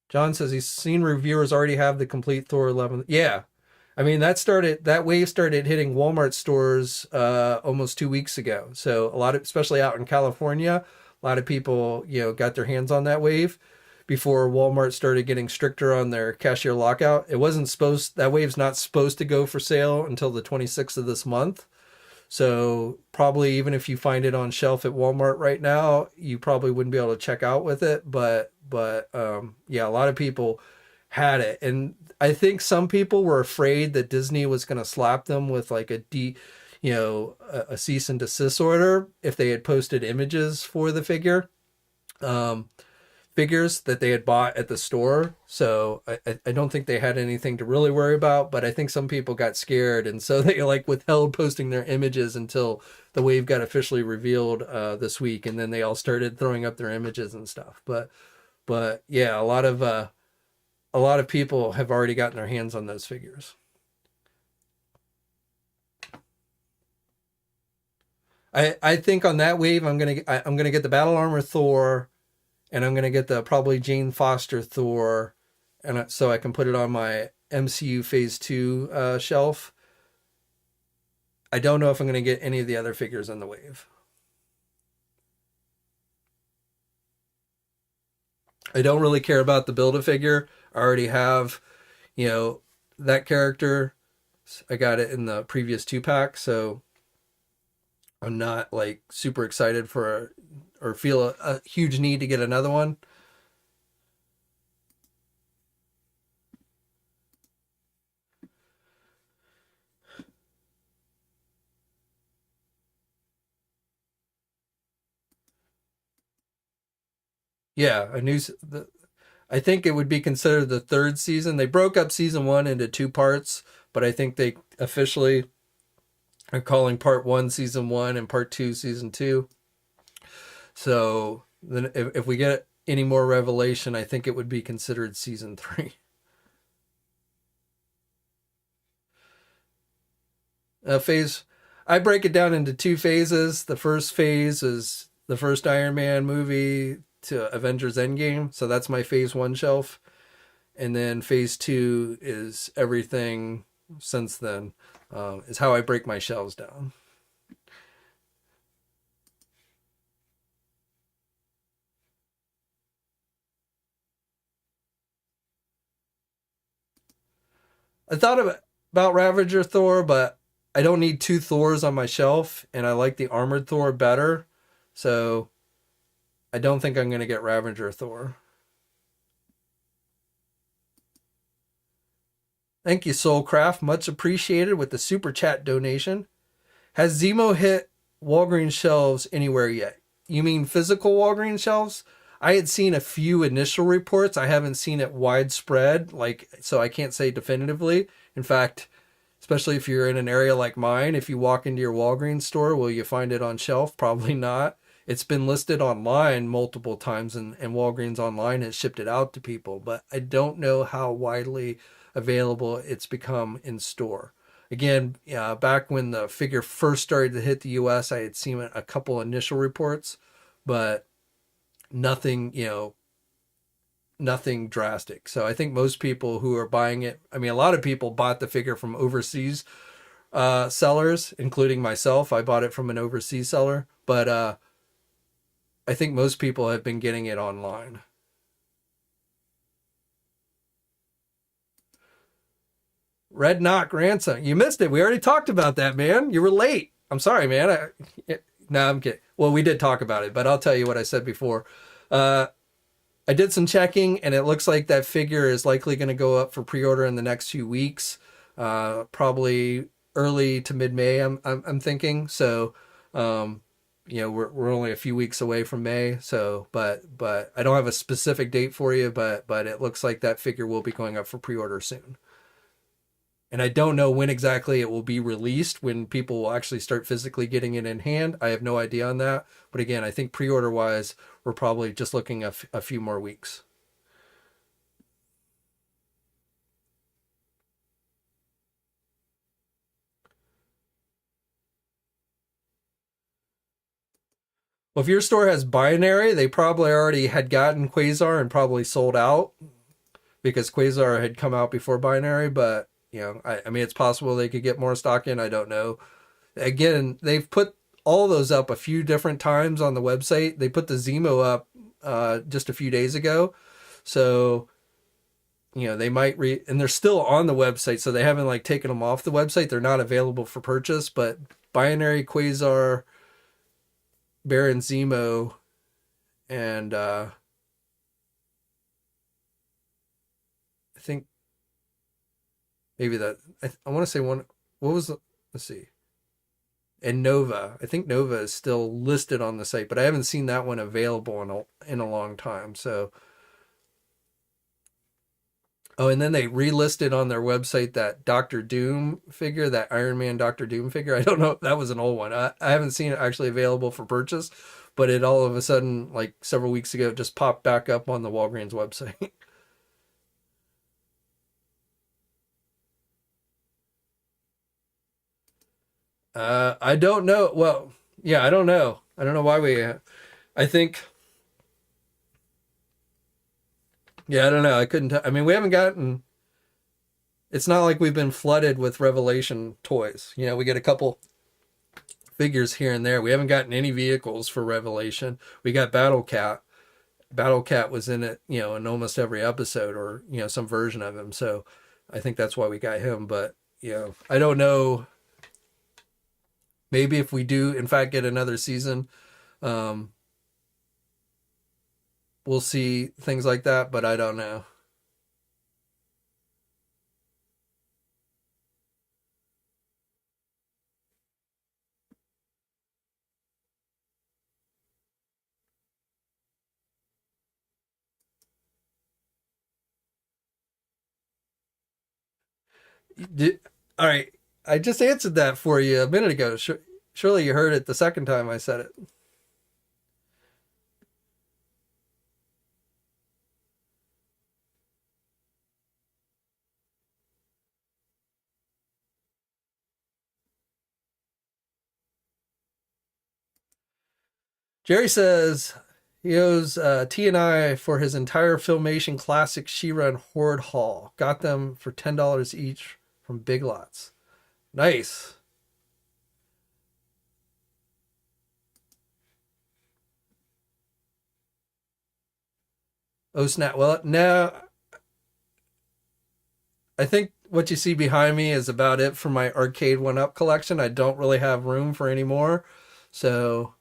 John says he's seen reviewers already have the complete Thor 11. Yeah. I mean, that wave started hitting Walmart stores almost 2 weeks ago. So a lot of, especially out in California, a lot of people, got their hands on that wave before Walmart started getting stricter on their cashier lockout. That wave's not supposed to go for sale until the 26th of this month. So probably even if you find it on shelf at Walmart right now, you probably wouldn't be able to check out with it. But yeah, a lot of people had it, and I think some people were afraid that Disney was going to slap them with like a cease and desist order if they had posted images for the figures that they had bought at the store. So I don't think they had anything to really worry about, but I think some people got scared, and so they like withheld posting their images until the wave got officially revealed this week, and then they all started throwing up their images and stuff. But yeah, a lot of people have already gotten their hands on those figures. I think on that wave I'm gonna get the Battle Armor Thor, and I'm gonna get the probably Jane Foster Thor, and so I can put it on my MCU Phase 2 shelf. I don't know if I'm gonna get any of the other figures on the wave. I don't really care about the Build-A-Figure. I already have, that character. I got it in the previous 2-pack, so I'm not like super excited or feel a huge need to get another one. Yeah, I think it would be considered the third season. They broke up season 1 into 2 parts, but I think they officially are calling part 1 season 1 and part 2 season 2. So then if we get any more revelation, I think it would be considered season 3. Phase, I break it down into 2 phases. The first phase is the first Iron Man movie to Avengers Endgame. So that's my phase 1 shelf. And then phase 2 is everything since then, is how I break my shelves down. I thought about Ravager Thor, but I don't need 2 Thors on my shelf, and I like the Armored Thor better. So I don't think I'm going to get Ravager Thor. Thank you, Soulcraft. Much appreciated with the super chat donation. Has Zemo hit Walgreens shelves anywhere yet? You mean physical Walgreens shelves? I had seen a few initial reports. I haven't seen it widespread, so I can't say definitively. In fact, especially if you're in an area like mine, if you walk into your Walgreens store, will you find it on shelf? Probably not. It's been listed online multiple times, and Walgreens online has shipped it out to people, but I don't know how widely available it's become in store. Again, back when the figure first started to hit the US, I had seen a couple initial reports, but nothing, nothing drastic. So I think most people who are buying it, I mean, a lot of people bought the figure from overseas sellers, including myself. I bought it from an overseas seller, but I think most people have been getting it online. Red Knock Ransom. You missed it. We already talked about that, man. You were late. I'm sorry, man. No, I'm kidding. Well, we did talk about it, but I'll tell you what I said before. Uh, I did some checking, and it looks like that figure is likely going to go up for pre-order in the next few weeks, probably early to mid-May. I'm thinking. So, we're only a few weeks away from May. So, but I don't have a specific date for you, but it looks like that figure will be going up for pre-order soon. And I don't know when exactly it will be released, when people will actually start physically getting it in hand. I have no idea on that. But again, I think pre-order wise, we're probably just looking a few more weeks. Well, if your store has binary, they probably already had gotten Quasar and probably sold out because Quasar had come out before binary. But, I mean, it's possible they could get more stock in. I don't know. Again, they've put all those up a few different times on the website. They put the Zemo up just a few days ago. So, they might and they're still on the website. So they haven't like taken them off the website. They're not available for purchase, but binary, Quasar, Baron Zemo, and I think maybe that, I want to say one, what was the, let's see. And Nova. I think Nova is still listed on the site, but I haven't seen that one available in a long time. So, oh, and then they relisted on their website that Doctor Doom figure, that Iron Man Doctor Doom figure. I don't know if that was an old one. I haven't seen it actually available for purchase, but it all of a sudden, like several weeks ago, just popped back up on the Walgreens website. I don't know. Well, yeah, I don't know. I don't know why I think, yeah, I don't know. I couldn't, I mean, we haven't gotten, it's not like we've been flooded with Revelation toys. We get a couple figures here and there. We haven't gotten any vehicles for Revelation. We got Battle Cat. Battle Cat was in it, in almost every episode, or, some version of him. So I think that's why we got him. But, I don't know. Maybe if we do, in fact, get another season, we'll see things like that, but I don't know. All right. I just answered that for you a minute ago. Surely you heard it the second time I said it. Jerry says he owes T&I for his entire Filmation Classic She-Ra and Horde haul. Got them for $10 each from Big Lots. Nice. Oh, snap. Well, no, I think what you see behind me is about it for my Arcade 1-Up collection. I don't really have room for any more. So,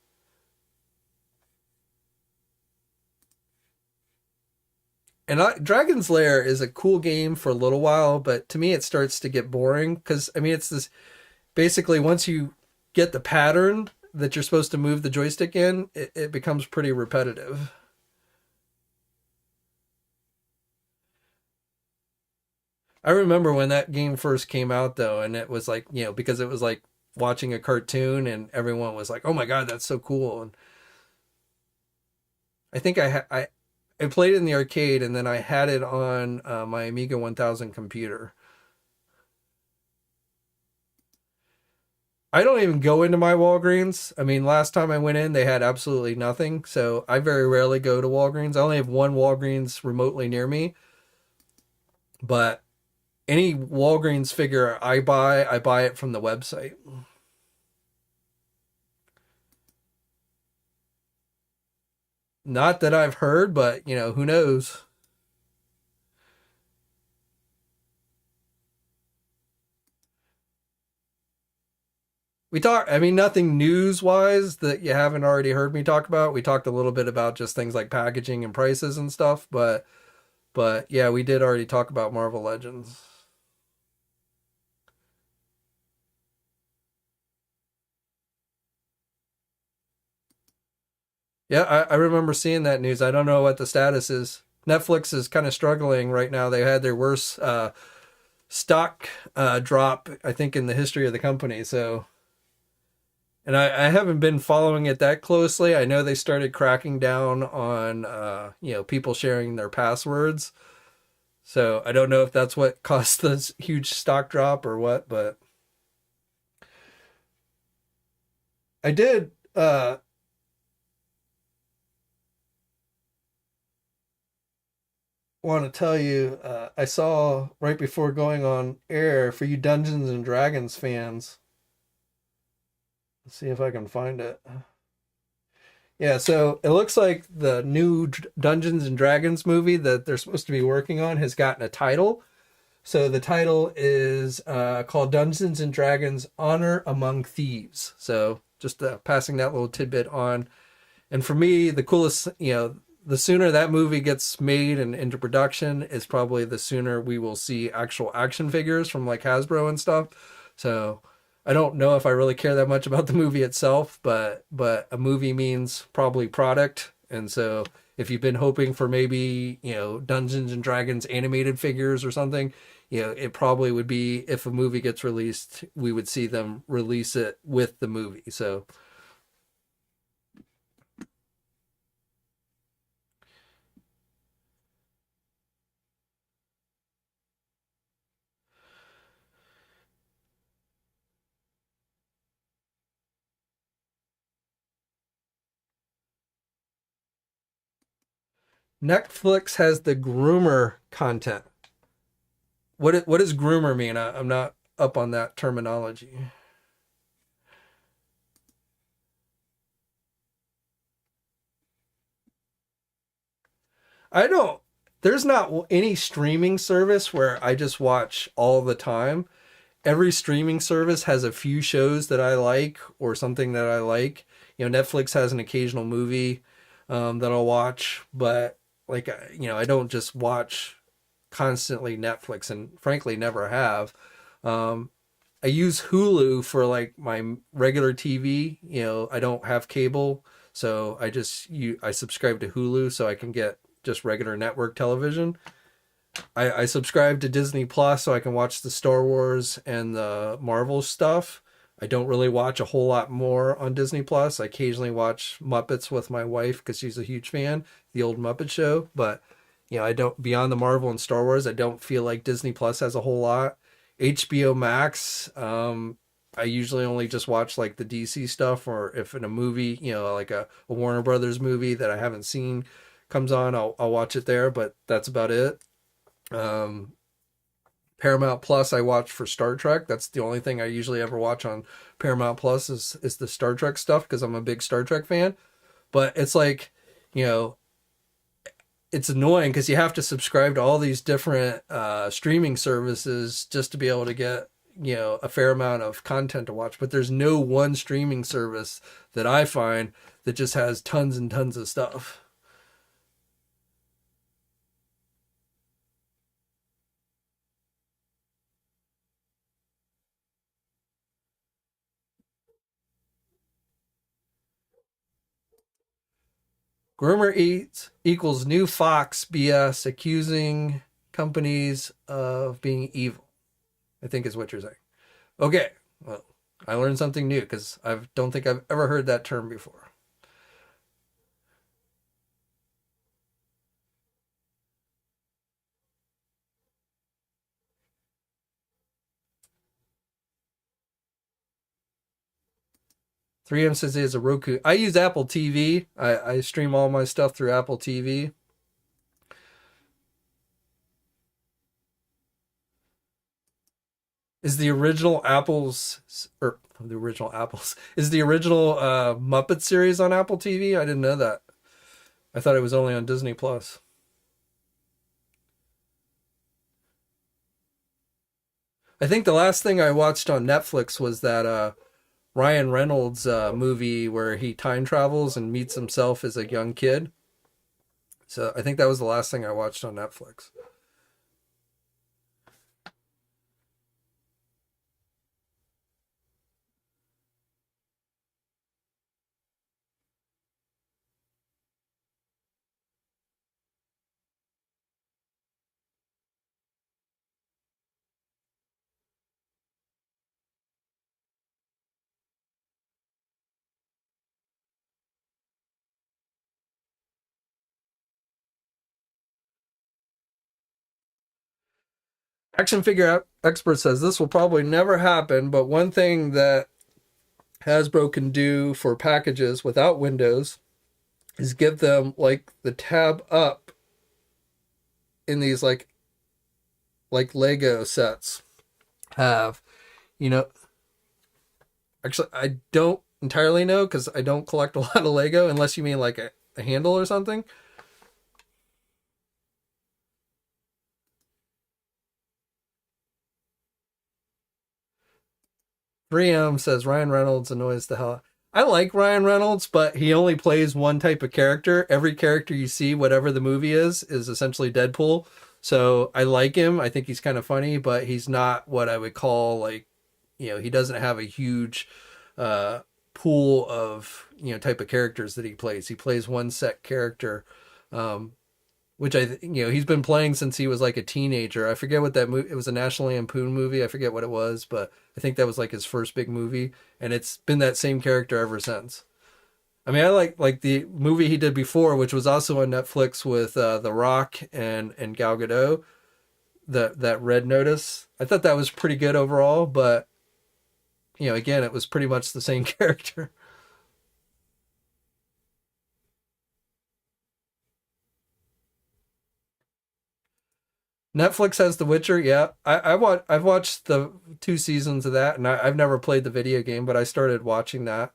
and Dragon's Lair is a cool game for a little while, but to me it starts to get boring because, I mean, it's this, basically once you get the pattern that you're supposed to move the joystick in, it becomes pretty repetitive. I remember when that game first came out though, and it was like, because it was like watching a cartoon and everyone was like, "Oh my god, that's so cool." And I think I played it in the arcade, and then I had it on my Amiga 1000 computer. I don't even go into my Walgreens. I mean, last time I went in, they had absolutely nothing. So I very rarely go to Walgreens. I only have one Walgreens remotely near me. But any Walgreens figure I buy it from the website. Not that I've heard, but who knows? We talked, I mean, nothing news wise that you haven't already heard me talk about. We talked a little bit about just things like packaging and prices and stuff, but yeah, we did already talk about Marvel Legends. Yeah, I remember seeing that news. I don't know what the status is. Netflix is kind of struggling right now. They had their worst stock drop, I think, in the history of the company. So, and I haven't been following it that closely. I know they started cracking down on, people sharing their passwords. So I don't know if that's what caused this huge stock drop or what, but I did. Want to tell you, I saw right before going on air for you Dungeons and Dragons fans. Let's see if I can find it. Yeah, so it looks like the new Dungeons and Dragons movie that they're supposed to be working on has gotten a title. So the title is called Dungeons and Dragons Honor Among Thieves. So just passing that little tidbit on. And for me, the coolest, the sooner that movie gets made and into production is probably the sooner we will see actual action figures from like Hasbro and stuff. So I don't know if I really care that much about the movie itself, but a movie means probably product. And so if you've been hoping for maybe, Dungeons and Dragons animated figures or something, it probably would be if a movie gets released, we would see them release it with the movie. So Netflix has the groomer content. What does groomer mean? I'm not up on that terminology. I don't. There's not any streaming service where I just watch all the time. Every streaming service has a few shows that I like or something that I like. Netflix has an occasional movie that I'll watch, but like I don't just watch constantly Netflix, and frankly never have. Um, I use Hulu for like my regular TV. I don't have cable, so I subscribe to Hulu so I can get just regular network television. I subscribe to Disney Plus so I can watch the Star Wars and the Marvel stuff. I don't really watch a whole lot more on Disney Plus. I occasionally watch Muppets with my wife because she's a huge fan, the old Muppet Show. But I don't, beyond the Marvel and Star Wars, I don't feel like Disney Plus has a whole lot. HBO Max, I usually only just watch like the DC stuff, or if in a movie, like a Warner Brothers movie that I haven't seen comes on, I'll watch it there. But that's about it. Um, Paramount Plus I watch for Star Trek. That's the only thing I usually ever watch on Paramount Plus is the Star Trek stuff because I'm a big Star Trek fan. But it's like, you know, it's annoying because you have to subscribe to all these different streaming services just to be able to get, a fair amount of content to watch. But there's no one streaming service that I find that just has tons and tons of stuff. Groomer eats equals new Fox BS accusing companies of being evil, I think is what you're saying. Okay, well, I learned something new because I don't think I've ever heard that term before. Three M says he has a Roku. I use Apple TV. I stream all my stuff through Apple TV. Is the original Apple's or the original Apple's is the original Muppet series on Apple TV? I didn't know that. I thought it was only on Disney Plus. I think the last thing I watched on Netflix was that Ryan Reynolds movie where he time travels and meets himself as a young kid. So I think that was the last thing I watched on Netflix. Action figure expert says this will probably never happen, but one thing that Hasbro can do for packages without windows is give them like the tab up in these like Lego sets have. You know, actually I don't entirely know because I don't collect a lot of Lego unless you mean like a handle or something. 3M says Ryan Reynolds annoys the hell. I like Ryan Reynolds, but he only plays one type of character. Every character you see, whatever the movie is essentially Deadpool. So I like him. I think he's kind of funny, but he's not what I would call like, he doesn't have a huge uh, pool of, type of characters that he plays. He plays one set character. Um, which he's been playing since he was like a teenager. I forget what that movie. It was a National Lampoon movie. I forget what it was, but I think that was like his first big movie, and it's been that same character ever since. I mean, I like the movie he did before, which was also on Netflix with The Rock and Gal Gadot. That Red Notice. I thought that was pretty good overall, but again, it was pretty much the same character. Netflix has The Witcher. Yeah, I've watched the 2 seasons of that, and I've never played the video game, but I started watching that.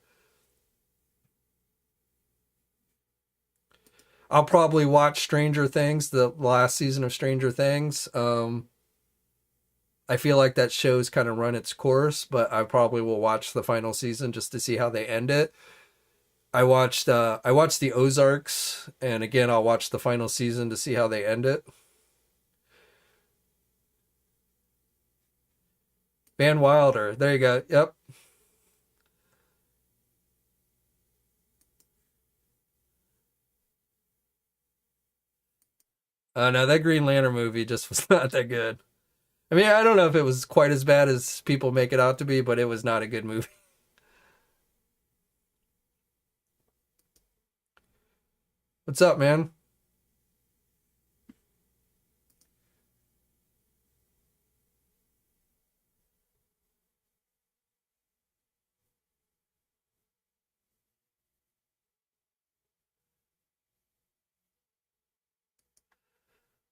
I'll probably watch Stranger Things, the last season of Stranger Things. I feel like that show's kind of run its course, but I probably will watch the final season just to see how they end it. I watched the Ozarks, and again I'll watch the final season to see how they end it. Van Wilder, there you go. Yep. No, that Green Lantern movie just was not that good. I mean, I don't know if it was quite as bad as people make it out to be, but it was not a good movie. What's up, man?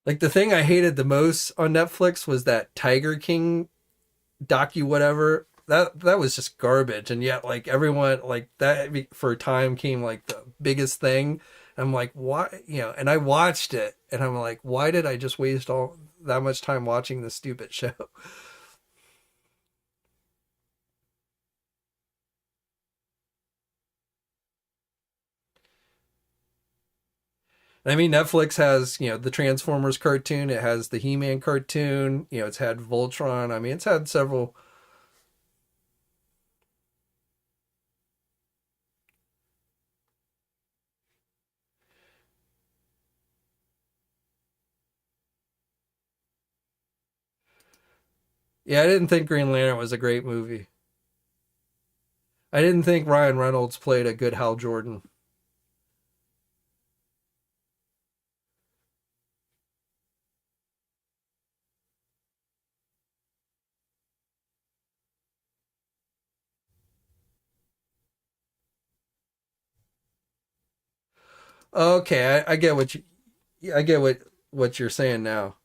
Like the thing I hated the most on Netflix was that Tiger King docu whatever. That was just garbage, and yet like everyone like that for a time came like the biggest thing. I'm like, why? And I watched it, and I'm like, why did I just waste all that much time watching this stupid show? I mean, Netflix has, the Transformers cartoon, it has the He-Man cartoon, it's had Voltron. I mean, it's had several. Yeah, I didn't think Green Lantern was a great movie. I didn't think Ryan Reynolds played a good Hal Jordan. Okay, I get what you yeah, I get what you're saying now.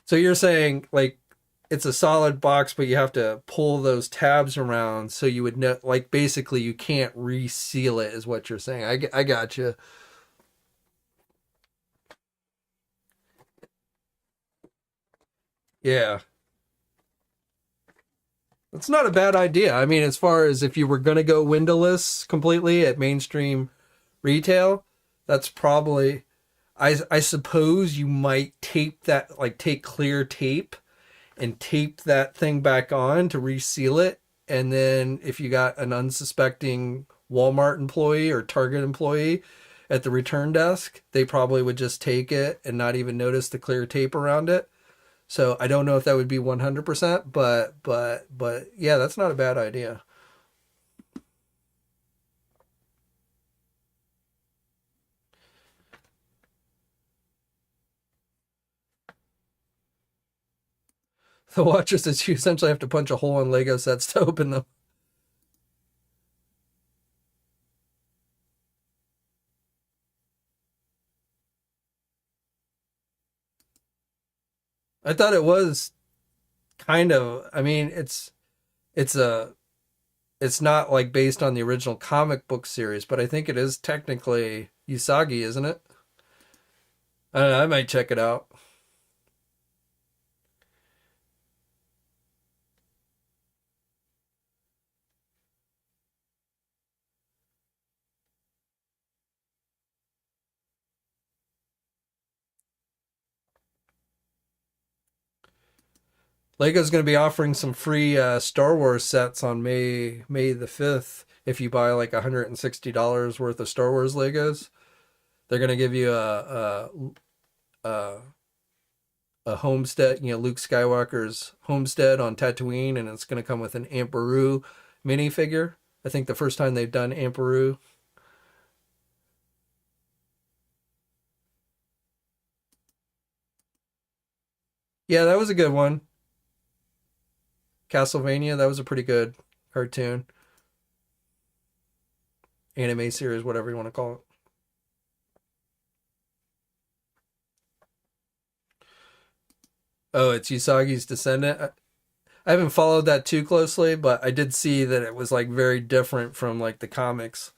So you're saying like it's a solid box, but you have to pull those tabs around so you would know, like basically you can't reseal it is what you're saying. I got you. Yeah. It's not a bad idea. I mean, as far as if you were going to go windowless completely at mainstream retail, that's probably, I suppose you might tape that, like take clear tape and tape that thing back on to reseal it. And then if you got an unsuspecting Walmart employee or Target employee at the return desk, they probably would just take it and not even notice the clear tape around it. So I don't know if that would be 100%, but yeah, that's not a bad idea. The watches is you essentially have to punch a hole in Lego sets to open them. I thought it was kind of, I mean, it's a it's not like based on the original comic book series, but I think it is technically Usagi, isn't it? I don't know, I might check it out. Lego's going to be offering some free Star Wars sets on May the 5th if you buy like $160 worth of Star Wars Legos. They're going to give you a a homestead, you know, Luke Skywalker's homestead on Tatooine, and it's going to come with an Amperu minifigure. I think the first time they've done Amperu. Yeah, that was a good one. Castlevania, that was a pretty good cartoon, anime series, whatever you want to call it. Oh, it's Usagi's descendant. I haven't followed that too closely, but I did see that it was like very different from like the comics.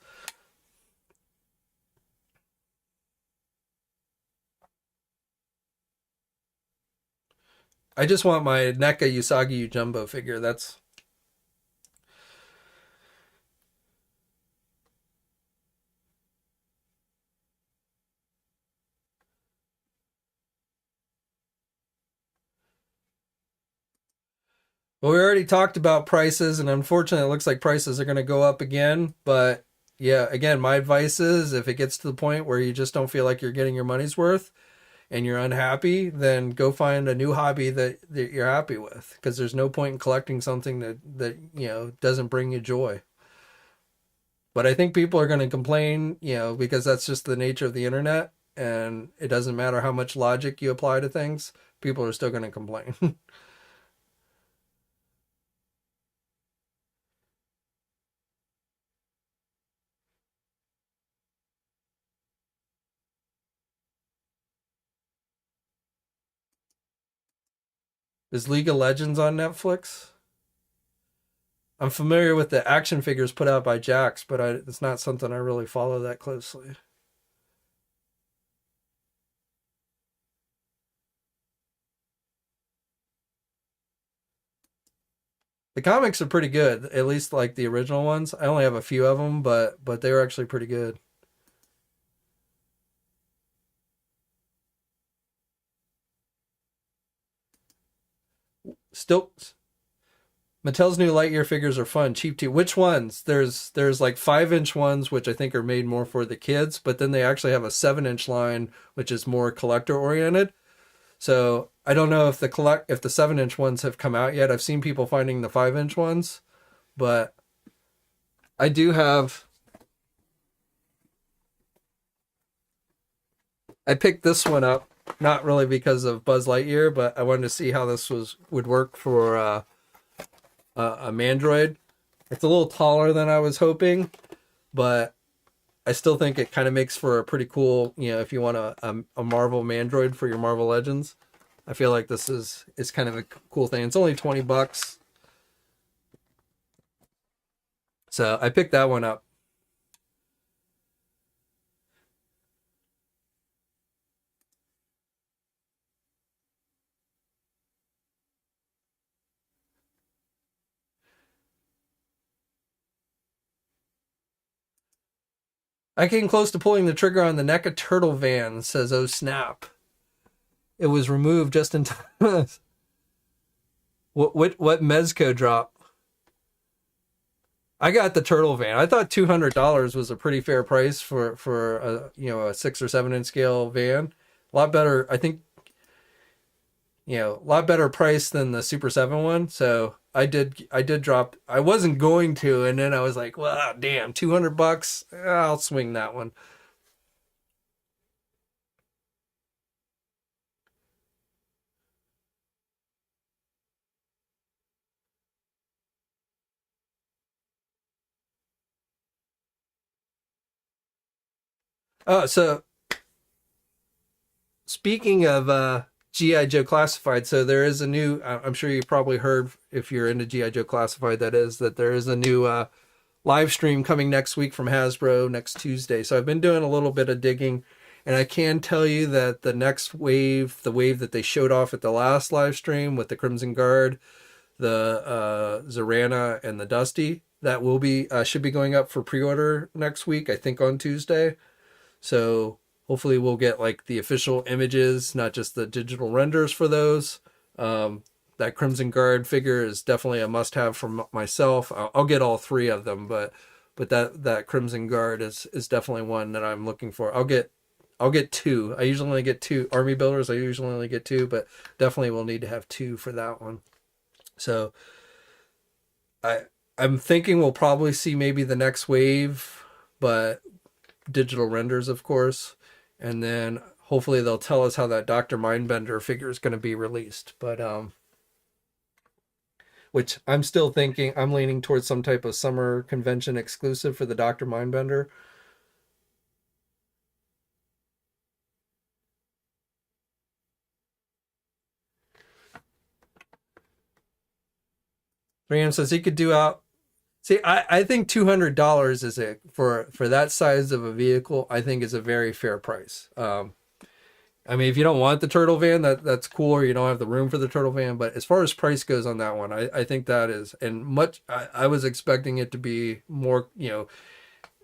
I just want my NECA Usagi Jumbo figure. That's well, we already talked about prices, and unfortunately, it looks like prices are going to go up again. But yeah, again, my advice is if it gets to the point where you just don't feel like you're getting your money's worth and you're unhappy, then go find a new hobby that you're happy with. Because there's no point in collecting something that doesn't bring you joy. But I think people are going to complain, because that's just the nature of the internet, and it doesn't matter how much logic you apply to things, people are still going to complain. Is League of Legends on Netflix? I'm familiar with the action figures put out by Jax, but it's not something I really follow that closely. The comics are pretty good, at least like the original ones. I only have a few of them, but they were actually pretty good. Still, Mattel's new Lightyear figures are fun, cheap too. Which ones? There's like 5-inch ones which I think are made more for the kids, but then they actually have a 7-inch line which is more collector oriented. So I don't know if the 7-inch ones have come out yet. I've seen people finding the 5-inch ones, but I do have. I picked this one up not really because of Buzz Lightyear, but I wanted to see how this would work for a Mandroid. It's a little taller than I was hoping, but I still think it kind of makes for a pretty cool, if you want a Marvel Mandroid for your Marvel Legends. I feel like this is kind of a cool thing. It's only $20, so I picked that one up. I came close to pulling the trigger on the NECA Turtle van, says Oh Snap. It was removed just in time. what Mezco drop? I got the Turtle van. I thought $200 was a pretty fair price for a 6 or 7 inch scale van. A lot better, I think. A lot better price than the Super 7 one. So I did drop. I wasn't going to, and then I was like, well, damn, $200. I'll swing that one. Oh, so speaking of GIJoe Classified, so there is a new, I'm sure you probably heard, if you're into GIJoe Classified, that there is a new live stream coming next week from Hasbro next Tuesday. So I've been doing a little bit of digging, and I can tell you that the next wave, the wave that they showed off at the last live stream with the Crimson Guard, the Zorana, and the Dusty, that will be should be going up for pre-order next week, I think on Tuesday. So hopefully we'll get like the official images, not just the digital renders for those. That Crimson Guard figure is definitely a must-have for myself. I'll get all 3 of them, but that Crimson Guard is definitely one that I'm looking for. I'll get 2. I usually only get 2 army builders. I usually only get 2, but definitely will need to have 2 for that one. So I'm thinking we'll probably see maybe the next wave, but digital renders, of course, and then hopefully they'll tell us how that Dr. Mindbender figure is going to be released. But which I'm still thinking, I'm leaning towards some type of summer convention exclusive for the Dr. Mindbender. Ram says he could do out. See, I think $200 is for that size of a vehicle. I think is a very fair price. I mean, if you don't want the turtle van, that's cool, or you don't have the room for the turtle van. But as far as price goes on that one, I think that is, and much. I was expecting it to be more,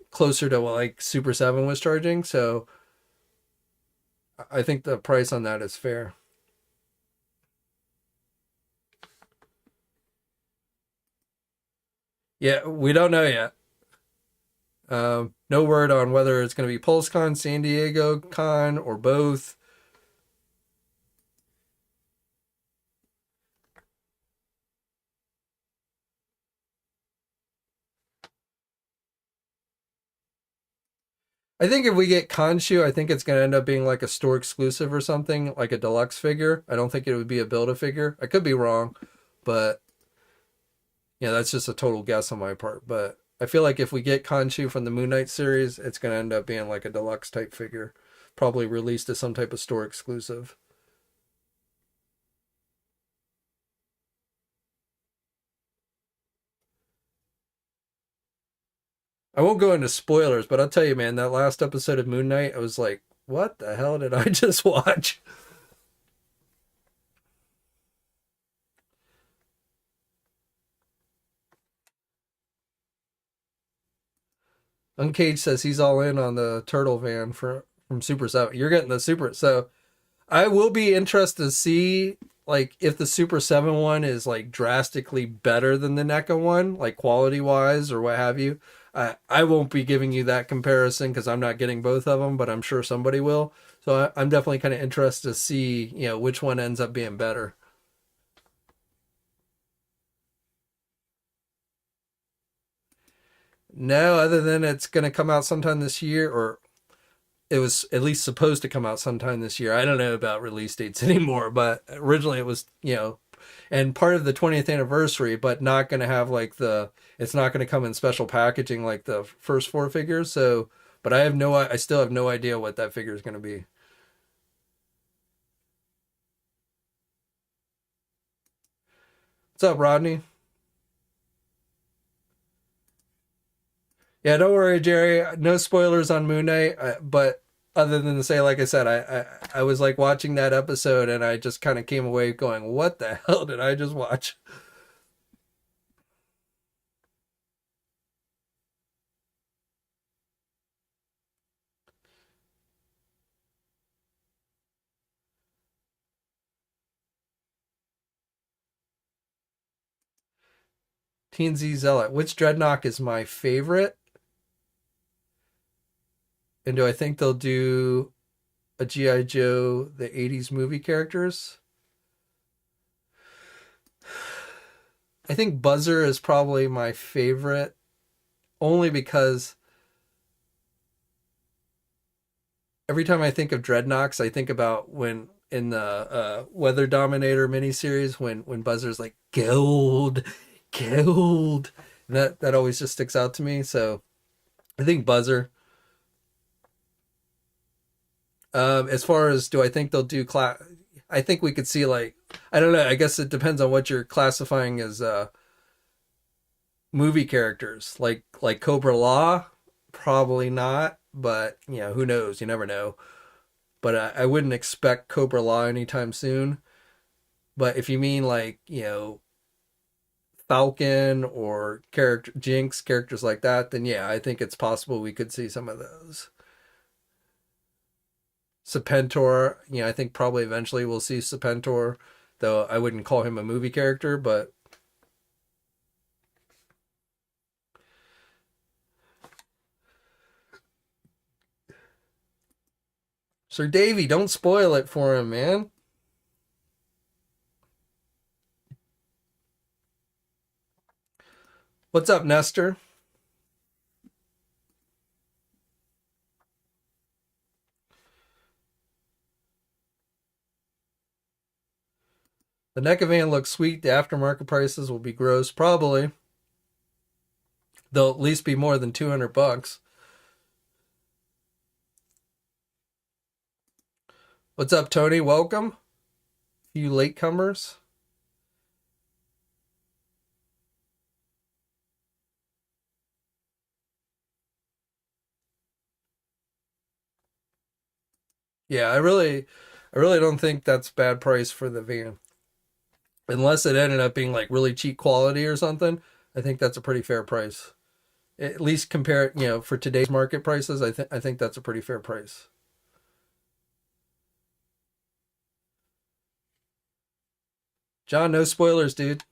closer to what like Super 7 was charging. So I think the price on that is fair. Yeah, we don't know yet. No word on whether it's going to be PulseCon, San Diego Con, or both. I think if we get Khonshu, I think it's going to end up being like a store exclusive or something, like a deluxe figure. I don't think it would be a Build-A-Figure. I could be wrong, but that's just a total guess on my part. But I feel like if we get Khonshu from the Moon Knight series, it's going to end up being like a deluxe type figure, probably released as some type of store exclusive. I won't go into spoilers, but I'll tell you, man, that last episode of Moon Knight, I was like, what the hell did I just watch? Uncaged says he's all in on the turtle van from Super 7. You're getting the Super, so I will be interested to see like if the Super 7 one is like drastically better than the NECA one, like quality wise or what have you. I won't be giving you that comparison because I'm not getting both of them, but I'm sure somebody will. So I'm definitely kind of interested to see, which one ends up being better. No, other than it's going to come out sometime this year, or it was at least supposed to come out sometime this year. I don't know about release dates anymore, but originally it was, and part of the 20th anniversary, but not going to have like it's not going to come in special packaging like the first 4 figures. So, but I still have no idea what that figure is going to be. up, Rodney? Yeah, don't worry, Jerry. No spoilers on Moon Knight, but other than to say, like I said, I was like watching that episode and I just kind of came away going, what the hell did I just watch? Teen Z Zealot. Which Dreadnought is my favorite? And do I think they'll do a G.I. Joe, the 80s movie characters? I think Buzzer is probably my favorite, only because every time I think of Dreadnoughts, I think about when in the Weather Dominator miniseries when Buzzer's like gold, gold. That always just sticks out to me. So I think Buzzer. As far as do I think they'll do class? I think we could see like I don't know. I guess it depends on what you're classifying as movie characters. Like Cobra Law, probably not. But you know who knows? You never know. But I wouldn't expect Cobra Law anytime soon. But if you mean like Falcon or character Jinx characters like that, then yeah, I think it's possible we could see some of those. Serpentor, I think probably eventually we'll see Serpentor, though I wouldn't call him a movie character, but Sir Davy, don't spoil it for him, man. What's up, Nestor? The NECA van looks sweet. The aftermarket prices will be gross, probably. They'll at least be more than $200. What's up, Tony? Welcome. You latecomers. Yeah, I really don't think that's bad price for the van. Unless it ended up being like really cheap quality or something, I think that's a pretty fair price. At least compare it, for today's market prices, I think that's a pretty fair price. John, no spoilers, dude.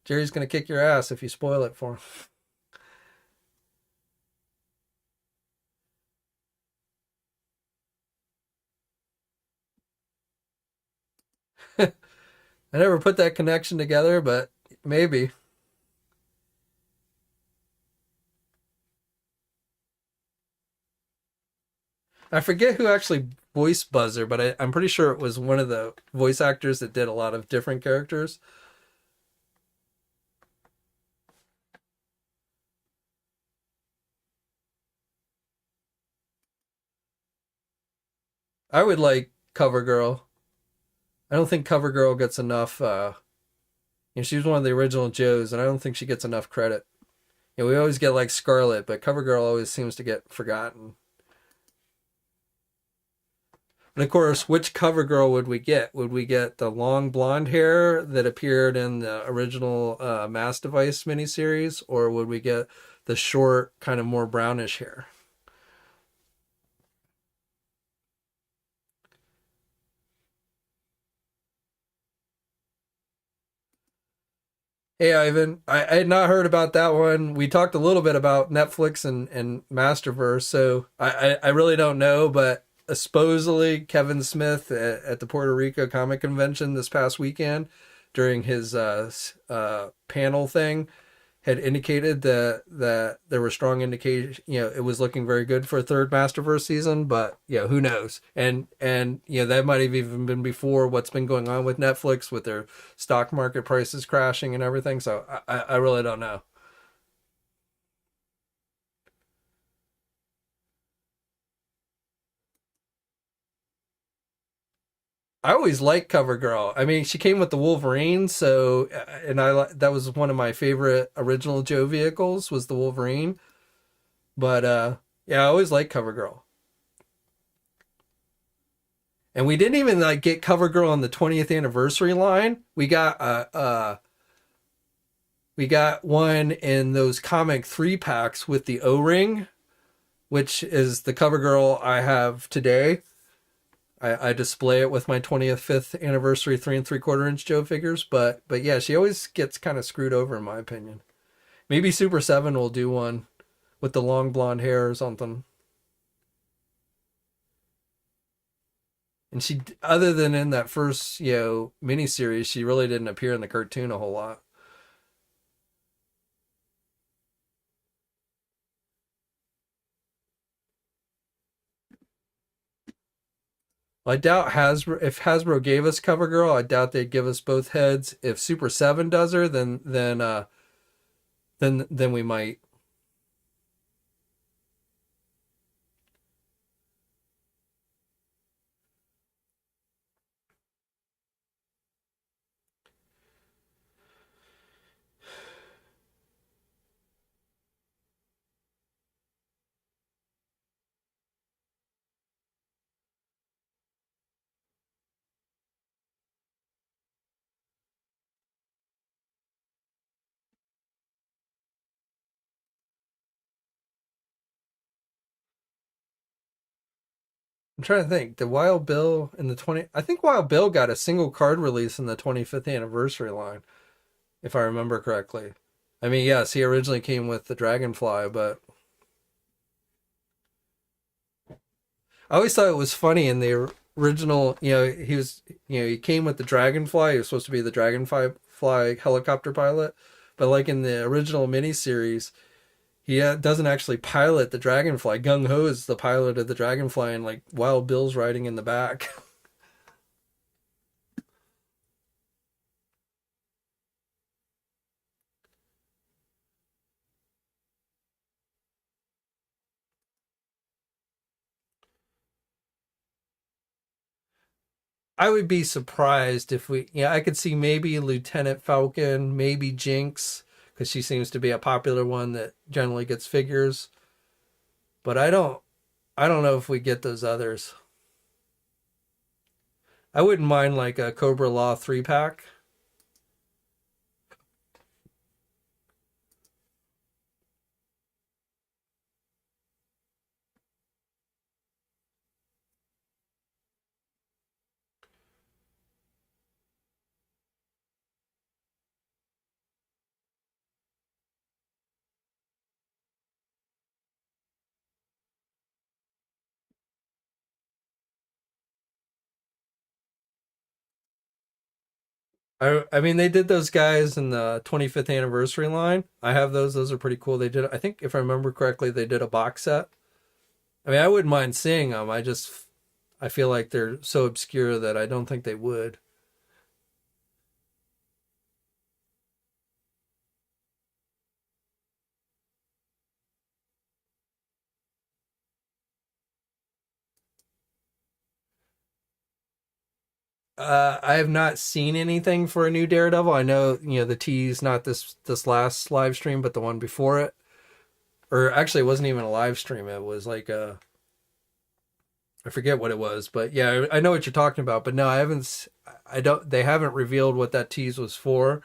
Jerry's gonna kick your ass if you spoil it for him. I never put that connection together, but maybe. I forget who actually voiced Buzzer, but I'm pretty sure it was one of the voice actors that did a lot of different characters. I would like CoverGirl. I don't think CoverGirl gets enough. She was one of the original Joes, and I don't think she gets enough credit. We always get like Scarlet, but CoverGirl always seems to get forgotten. And of course, which CoverGirl would we get? Would we get the long blonde hair that appeared in the original Mass Device miniseries, or would we get the short, kind of more brownish hair? Hey, Ivan, I had not heard about that one. We talked a little bit about Netflix and Masterverse, so I really don't know, but supposedly Kevin Smith at the Puerto Rico Comic Convention this past weekend during his panel thing had indicated that there were strong indications, it was looking very good for a third Masterverse season, but who knows? And that might have even been before what's been going on with Netflix with their stock market prices crashing and everything. So I really don't know. I always liked CoverGirl. I mean, she came with the Wolverine, so and that was one of my favorite original Joe vehicles was the Wolverine. But yeah, I always liked CoverGirl. And we didn't even like get CoverGirl on the 20th anniversary line. We got one in those comic 3-packs with the O-ring, which is the CoverGirl I have today. I display it with my 25th anniversary 3 3/4 inch Joe figures, but yeah, she always gets kind of screwed over in my opinion. Maybe Super 7 will do one with the long blonde hair or something. And she, other than in that first, miniseries, she really didn't appear in the cartoon a whole lot. I doubt Hasbro. If Hasbro gave us CoverGirl, I doubt they'd give us both heads. If Super 7 does her, then we might. I'm trying to think. The Wild Bill in the 20. I think Wild Bill got a single card release in the 25th anniversary line, if I remember correctly. I mean, yes, he originally came with the Dragonfly, but I always thought it was funny in the original. He came with the Dragonfly. He was supposed to be the Dragonfly helicopter pilot, but like in the original miniseries, he doesn't actually pilot the Dragonfly. Gung Ho is the pilot of the Dragonfly, and like Wild Bill's riding in the back. I would be surprised if I could see maybe Lieutenant Falcon, maybe Jinx, because she seems to be a popular one that generally gets figures. But I don't know if we get those others. I wouldn't mind like a Cobra Law 3-pack. I mean they did those guys in the 25th anniversary line. I have those. Those are pretty cool. They did. I think if I remember correctly, they did a box set. I mean, I wouldn't mind seeing them. I feel like they're so obscure that I don't think they would. I have not seen anything for a new Daredevil. I know, the tease, not this last live stream, but the one before it. Or actually, it wasn't even a live stream. It was like I forget what it was, but yeah, I know what you're talking about. But no, I haven't. I don't. They haven't revealed what that tease was for,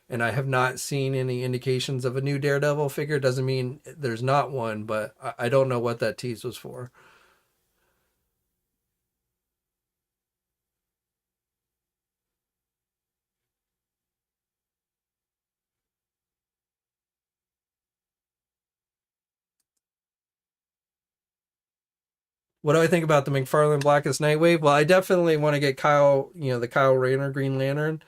and I have not seen any indications of a new Daredevil figure. Doesn't mean there's not one, but I don't know what that tease was for. What do I think about the McFarlane Blackest Nightwave? Well, I definitely want to get Kyle, the Kyle Rayner Green Lantern,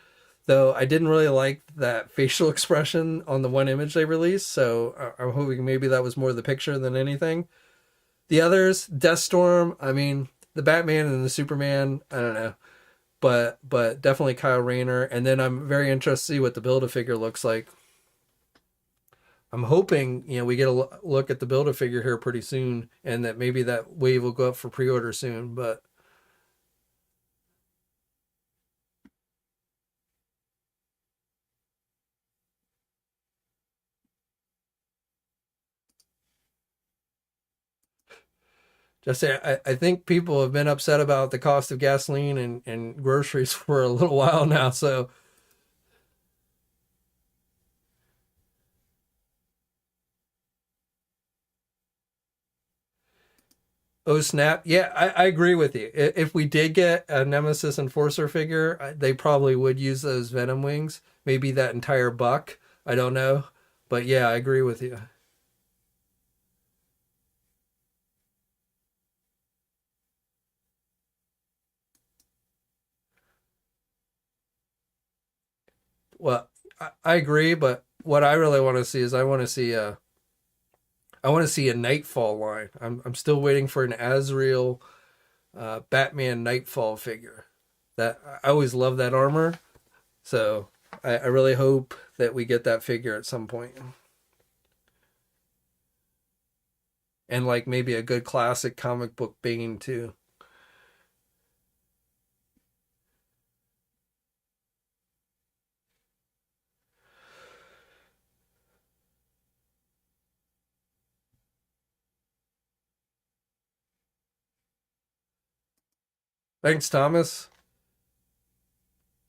though I didn't really like that facial expression on the one image they released, so I'm hoping maybe that was more the picture than anything. The others, Deathstorm, I mean, the Batman and the Superman, I don't know, but definitely Kyle Rayner, and then I'm very interested to see what the Build-A-Figure looks like. I'm hoping we get a look at the Build-A-Figure here pretty soon, and that maybe that wave will go up for pre-order soon. But Just say, I think people have been upset about the cost of gasoline and groceries for a little while now. So, oh snap! Yeah, I agree with you. If we did get a Nemesis Enforcer figure, they probably would use those Venom wings. Maybe that entire buck. I don't know, but yeah, I agree with you. Well, I agree, but what I really want to see is I want to see a Nightfall line. I'm still waiting for an Azrael Batman Nightfall figure. That I always love that armor, so I really hope that we get that figure at some point. And like maybe a good classic comic book Bane too. Thanks, Thomas.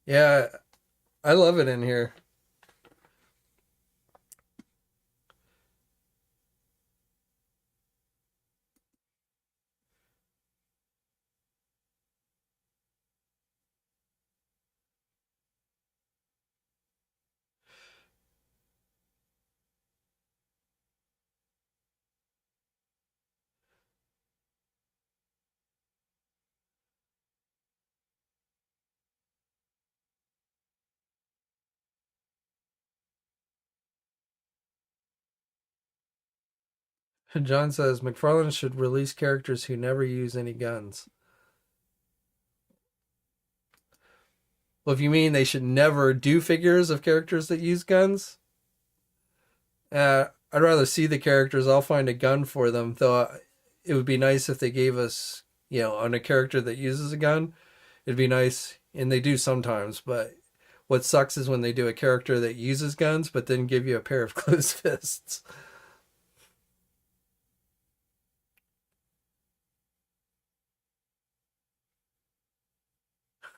Yeah, I love it in here. John says McFarlane should release characters who never use any guns. Well, if you mean they should never do figures of characters that use guns, I'd rather see the characters. I'll find a gun for them. Though it would be nice if they gave us, on a character that uses a gun. It'd be nice, and they do sometimes. But what sucks is when they do a character that uses guns, but then give you a pair of closed fists.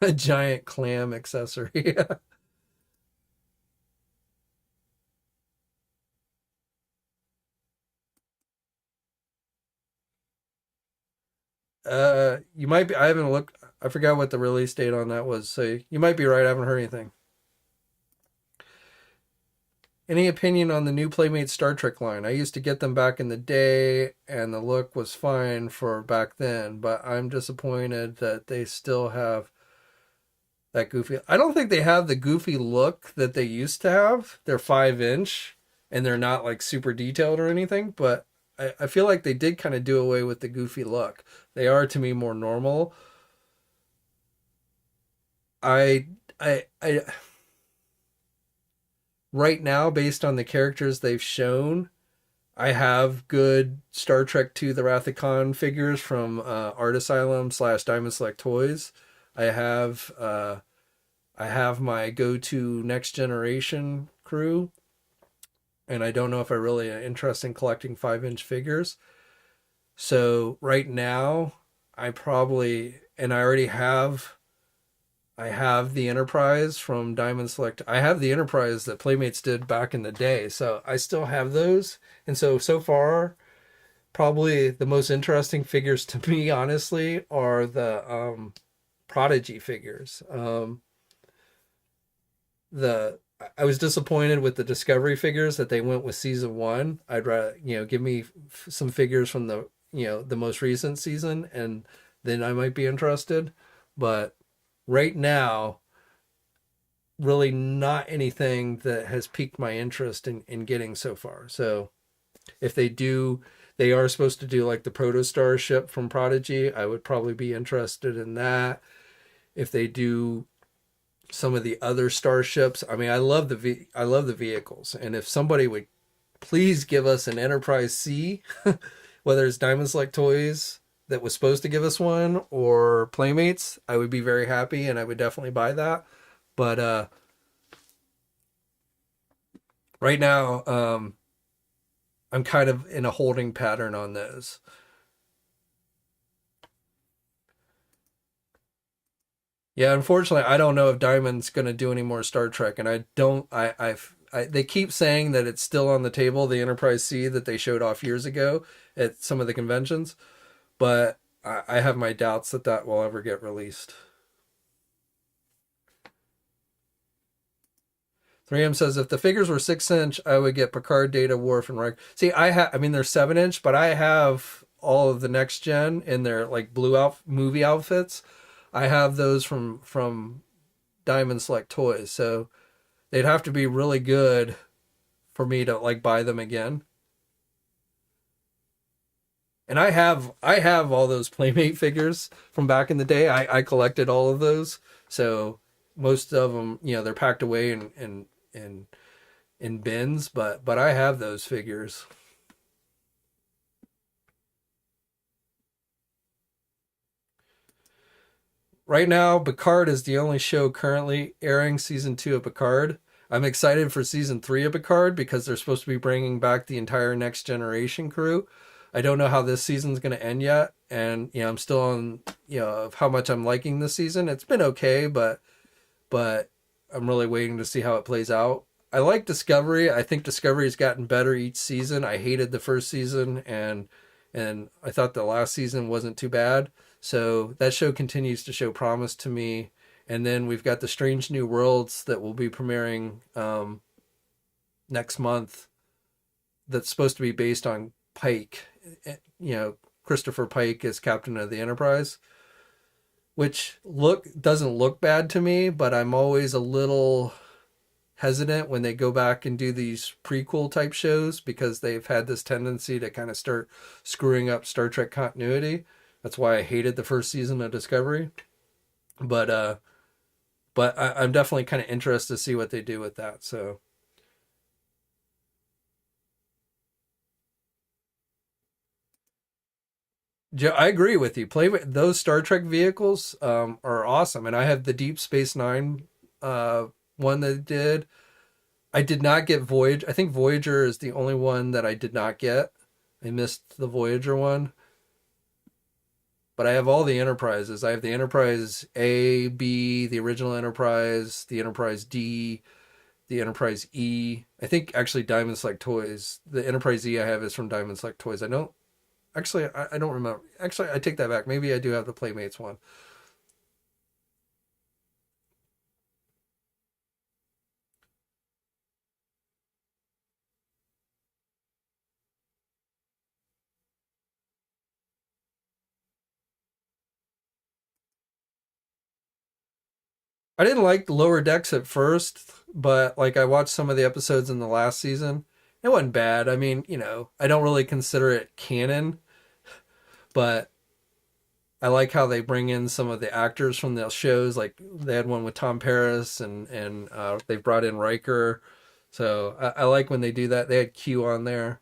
A giant clam accessory. You might be. I haven't looked. I forgot what the release date on that was. So you might be right. I haven't heard anything. Any opinion on the new Playmate Star Trek line? I used to get them back in the day, and the look was fine for back then. But I'm disappointed that they still have that goofy. I don't think they have the goofy look that they used to have. They're 5 inch, and they're not like super detailed or anything. But I feel like they did kind of do away with the goofy look. They are to me more normal. I I right now, based on the characters they've shown, I have good Star Trek II: The Wrath of Khan figures from Art Asylum / Diamond Select Toys. I have I have my go-to Next Generation crew, and I don't know if I really am interested in collecting 5 inch figures. So right now, I probably and I have the Enterprise from Diamond Select. I have the Enterprise that Playmates did back in the day, so I still have those. And so far, probably the most interesting figures to me, honestly, are the Prodigy figures. The I was disappointed with the Discovery figures that they went with season one. I'd rather give me some figures from the the most recent season, and then I might be interested. But right now, really not anything that has piqued my interest in getting so far. So if they do, they are supposed to do like the Protostar ship from Prodigy. I would probably be interested in that. If they do some of the other starships, I mean, I love the vehicles, and if somebody would please give us an Enterprise C, whether it's Diamond Select Toys that was supposed to give us one or Playmates, I would be very happy, and I would definitely buy that. But right now, I'm kind of in a holding pattern on those. Yeah, unfortunately, I don't know if Diamond's going to do any more Star Trek, and I don't. They keep saying that it's still on the table, the Enterprise C that they showed off years ago at some of the conventions, but I have my doubts that that will ever get released. 3M says if the figures were 6 inch, I would get Picard, Data, Worf, and Riker. See, I mean, they're 7 inch, but I have all of the next gen in their like blue movie outfits. I have those from Diamond Select Toys, so they'd have to be really good for me to like buy them again. And I have all those Playmate figures from back in the day. I collected all of those, so most of them, they're packed away in in bins, but I have those figures. Right now, Picard is the only show currently airing season 2 of Picard. I'm excited for season 3 of Picard because they're supposed to be bringing back the entire Next Generation crew. I don't know how this season's going to end yet, and I'm still on of how much I'm liking this season. It's been okay, but I'm really waiting to see how it plays out. I like Discovery. I think Discovery's gotten better each season. I hated the first season, and I thought the last season wasn't too bad. So that show continues to show promise to me. And then we've got the Strange New Worlds that will be premiering next month. That's supposed to be based on Pike. Christopher Pike is captain of the Enterprise, which doesn't look bad to me, but I'm always a little hesitant when they go back and do these prequel type shows because they've had this tendency to kind of start screwing up Star Trek continuity. That's why I hated the first season of Discovery. But I'm definitely kind of interested to see what they do with that. So I agree with you. Play with those Star Trek vehicles are awesome, and I have the Deep Space Nine one that did. I did not get Voyager. I think Voyager is the only one that I did not get. I missed the Voyager one, but I have all the Enterprises. I have the Enterprise A, B, the original Enterprise, the Enterprise D, the Enterprise E. I think actually Diamond Select Toys. The Enterprise E I have is from Diamond Select Toys. I don't actually. I don't remember. Actually, I take that back. Maybe I do have the Playmates one. I didn't like Lower Decks at first, but like I watched some of the episodes in the last season. It wasn't bad. I mean, I don't really consider it canon, but I like how they bring in some of the actors from the shows. Like they had one with Tom Paris, and they brought in Riker. So I like when they do that. They had Q on there.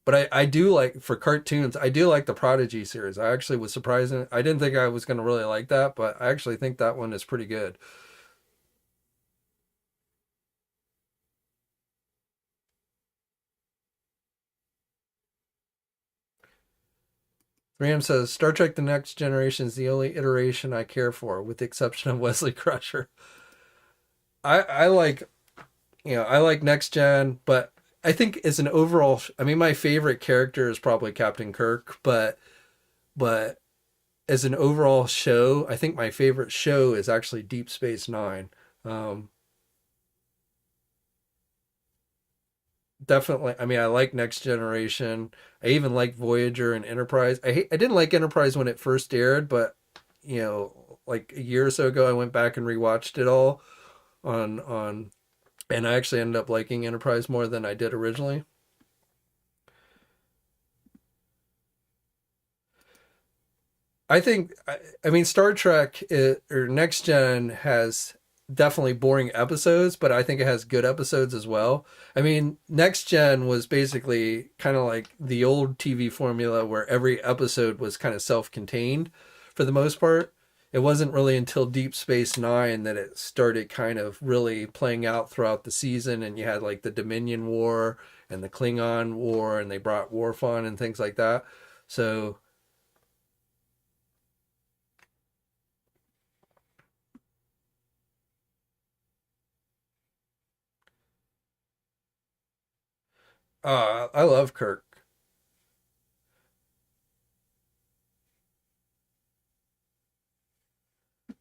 But I do like for cartoons. I do like the Prodigy series. I actually was surprised. I didn't think I was going to really like that, but I actually think that one is pretty good. 3M says Star Trek: The Next Generation is the only iteration I care for, with the exception of Wesley Crusher. I like I like Next Gen, but I think as an overall, I mean, my favorite character is probably Captain Kirk, but as an overall show, I think my favorite show is actually Deep Space Nine. Um, Definitely. I mean, I like Next Generation. I even like Voyager and Enterprise. I didn't like Enterprise when it first aired, but like a year or so ago, I went back and rewatched it all on, and I actually ended up liking Enterprise more than I did originally. I mean, Star Trek or Next Gen has definitely boring episodes, but I think it has good episodes as well. I mean, Next Gen was basically kind of like the old TV formula where every episode was kind of self-contained for the most part. It wasn't really until Deep Space Nine that it started kind of really playing out throughout the season, and you had like the Dominion War and the Klingon War, and they brought Worf on and things like that. So I love Kirk.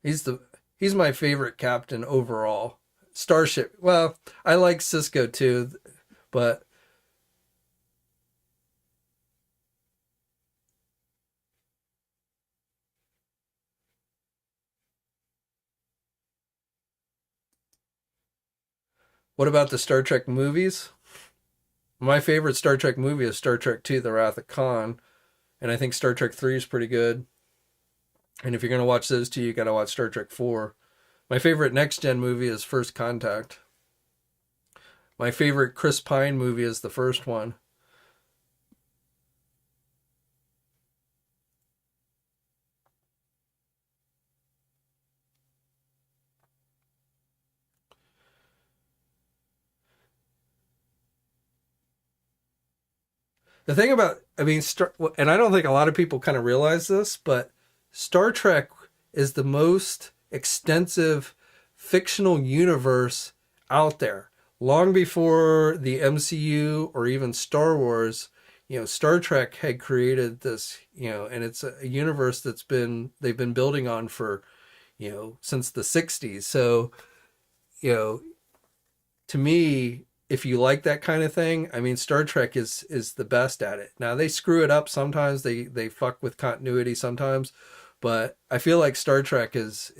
He's the he's my favorite captain overall. Starship. Well, I like Cisco too, but what about the Star Trek movies? My favorite Star Trek movie is Star Trek II: The Wrath of Khan, and I think Star Trek 3 is pretty good. And if you're gonna watch those two, you gotta watch Star Trek 4. My favorite next gen movie is First Contact. My favorite Chris Pine movie is the first one. The thing about, I mean, and I don't think a lot of people kind of realize this, but Star Trek is the most extensive fictional universe out there. Long before the MCU or even Star Wars, Star Trek had created this, and it's a universe they've been building on for, since the 60s. So, you know, to me, if you like that kind of thing, I mean, Star Trek is the best at it. Now they screw it up sometimes. They fuck with continuity sometimes, but I feel like Star Trek is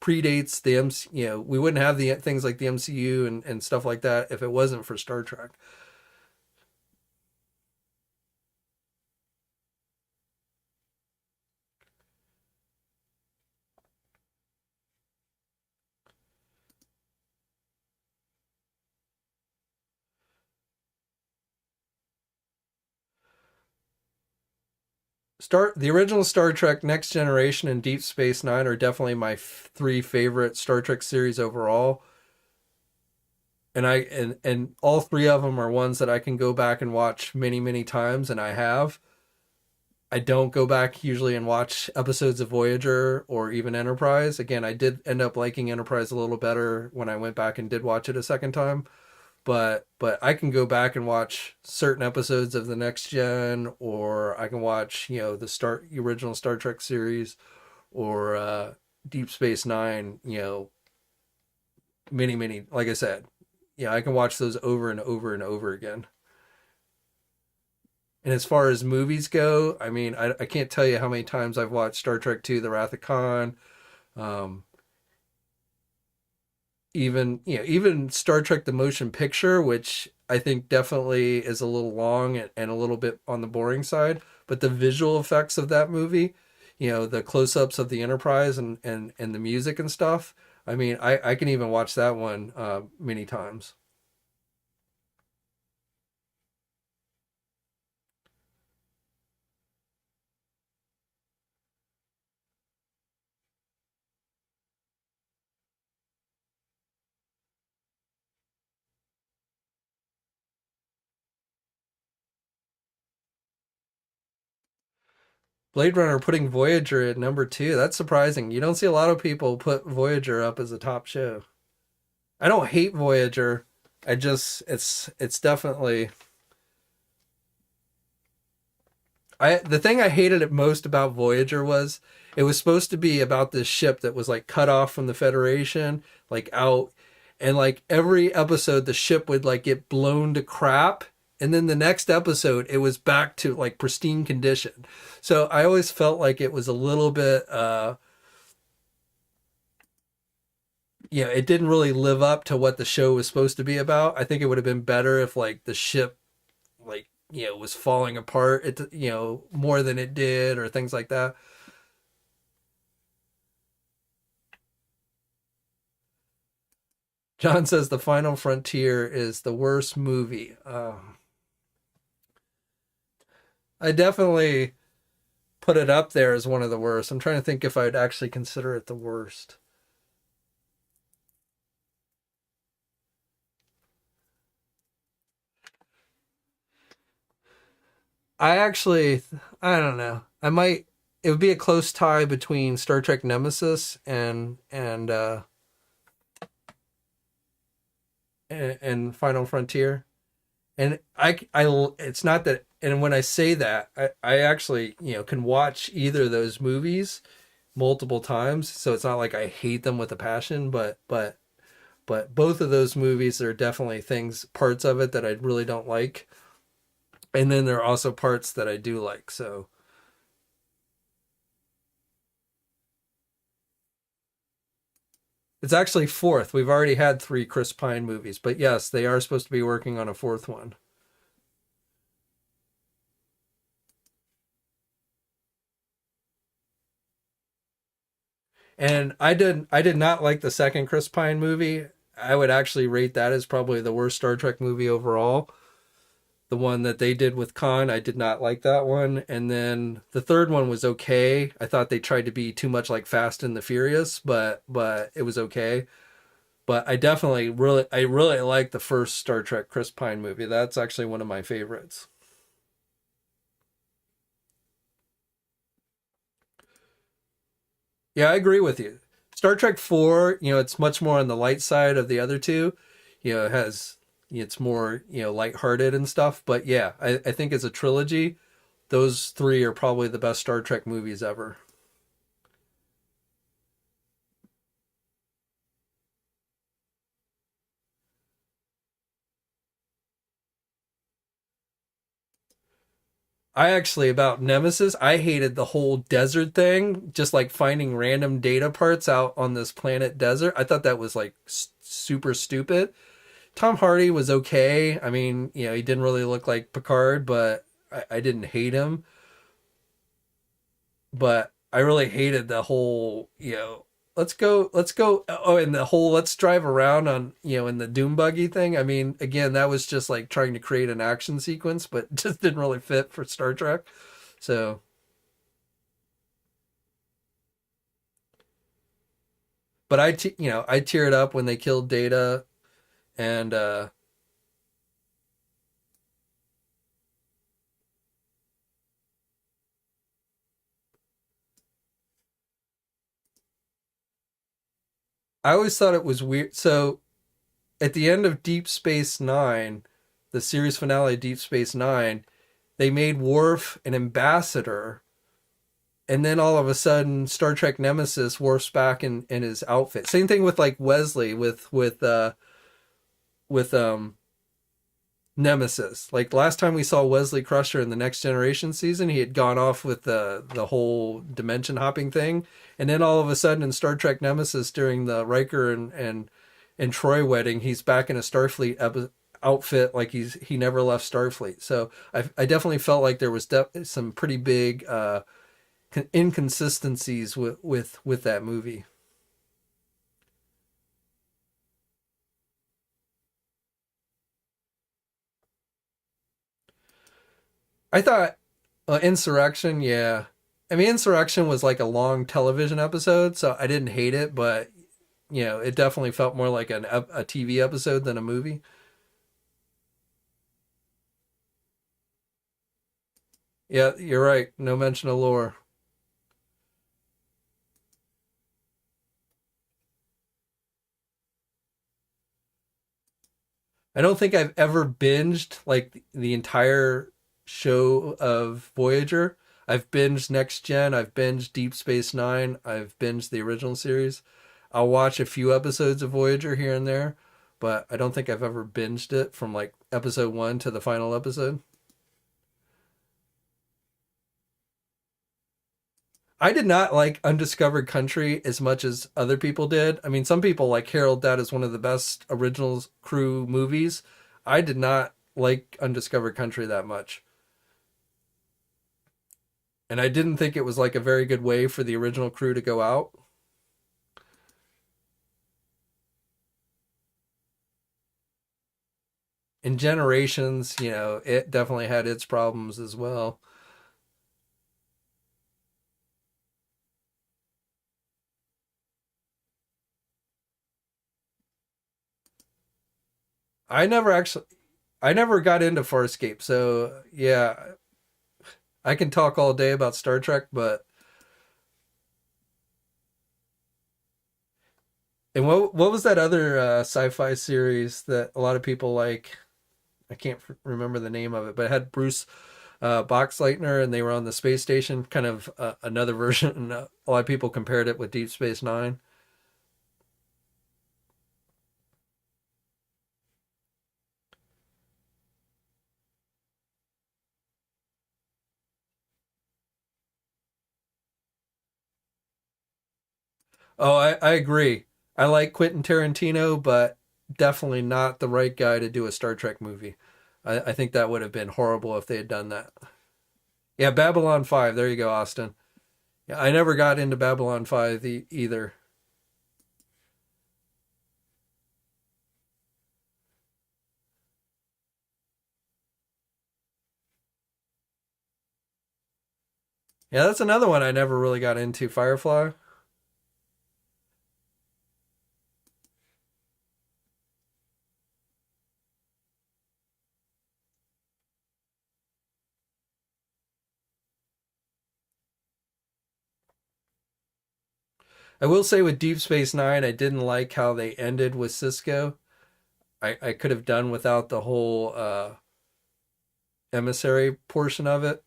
predates the MC. We wouldn't have the things like the MCU and stuff like that if it wasn't for Star Trek. The original Star Trek, Next Generation, and Deep Space Nine are definitely my three favorite Star Trek series overall. And all three of them are ones that I can go back and watch many times, and I have. I don't go back usually and watch episodes of Voyager or even Enterprise. Again, I did end up liking Enterprise a little better when I went back and did watch it a second time. But I can go back and watch certain episodes of the Next Gen, or I can watch the original Star Trek series, or Deep Space Nine. Many, like I said, I can watch those over and over and over again. And as far as movies go, I mean, I can't tell you how many times I've watched Star Trek II: The Wrath of Khan. Um, even Star Trek: The Motion Picture, which I think definitely is a little long and a little bit on the boring side, but the visual effects of that movie, the close-ups of the Enterprise and the music and stuff. I mean, I can even watch that one many times. Blade Runner putting Voyager at number two. That's surprising. You don't see a lot of people put Voyager up as a top show. I don't hate Voyager. I just it's definitely I the thing I hated it most about Voyager was it was supposed to be about this ship that was like cut off from the Federation, like out, and like every episode the ship would like get blown to crap, and then the next episode it was back to like pristine condition. So I always felt like it was a little bit it didn't really live up to what the show was supposed to be about. I think it would have been better if like the ship like was falling apart more than it did or things like that. John says the Final Frontier is the worst movie. I definitely put it up there as one of the worst. I'm trying to think if I'd actually consider it the worst. I actually, I don't know. I might. It would be a close tie between Star Trek Nemesis and Final Frontier. And it's not that, and when I say that, I actually, can watch either of those movies multiple times. So it's not like I hate them with a passion, but both of those movies, there are definitely parts of it that I really don't like. And then there are also parts that I do like. So it's actually fourth. We've already had three Chris Pine movies, but yes, they are supposed to be working on a fourth one. And I did not like the second Chris Pine movie. I would actually rate that as probably the worst Star Trek movie overall. The one that they did with Khan, I did not like that one. And then the third one was okay. I thought they tried to be too much like Fast and the Furious, but it was okay. But I really like the first Star Trek Chris Pine movie. That's actually one of my favorites. Yeah, I agree with you. Star Trek 4, it's much more on the light side of the other two. It has it's more, lighthearted and stuff, but yeah, I think as a trilogy, those three are probably the best Star Trek movies ever. I actually about Nemesis, I hated the whole desert thing, just like finding random data parts out on this planet desert. I thought that was like super stupid. Tom Hardy was okay. I mean, he didn't really look like Picard, but I didn't hate him. But I really hated the whole, let's go. Oh, and the whole let's drive around on, in the Doom buggy thing. I mean, again, that was just like trying to create an action sequence, but just didn't really fit for Star Trek. So, but I teared up when they killed Data, and I always thought it was weird. So at the end of Deep Space Nine, the series finale of Deep Space Nine, they made Worf an ambassador, and then all of a sudden, Star Trek Nemesis Worf's back in his outfit. Same thing with like Wesley with Nemesis. Like last time we saw Wesley Crusher in the Next Generation season, he had gone off with the whole dimension hopping thing, and then all of a sudden in Star Trek Nemesis during the Riker and Troy wedding, he's back in a outfit like he never left Starfleet. So I definitely felt like there was some pretty big inconsistencies with that movie. I thought Insurrection, yeah. I mean, Insurrection was like a long television episode, so I didn't hate it, but it definitely felt more like a TV episode than a movie. Yeah, you're right. No mention of lore. I don't think I've ever binged like the entire show of Voyager. I've binged Next Gen, I've binged Deep Space Nine, I've binged the original series. I'll watch a few episodes of Voyager here and there, but I don't think I've ever binged it from like episode one to the final episode. I did not like Undiscovered Country as much as other people did. I mean, some people like Harold that as one of the best original crew movies. I did not like Undiscovered Country that much. And I didn't think it was like a very good way for the original crew to go out. In Generations, it definitely had its problems as well. I never actually I never got into Farscape, so yeah, I can talk all day about Star Trek, but and what was that other sci-fi series that a lot of people like? I can't remember the name of it, but it had Bruce Boxleitner, and they were on the space station. Kind of another version. A lot of people compared it with Deep Space Nine. Oh, I agree. I like Quentin Tarantino, but definitely not the right guy to do a Star Trek movie. I think that would have been horrible if they had done that. Yeah, Babylon 5. There you go, Austin. Yeah, I never got into Babylon 5 either. Yeah, that's another one I never really got into, Firefly. I will say with Deep Space Nine, I didn't like how they ended with Cisco. I could have done without the whole emissary portion of it.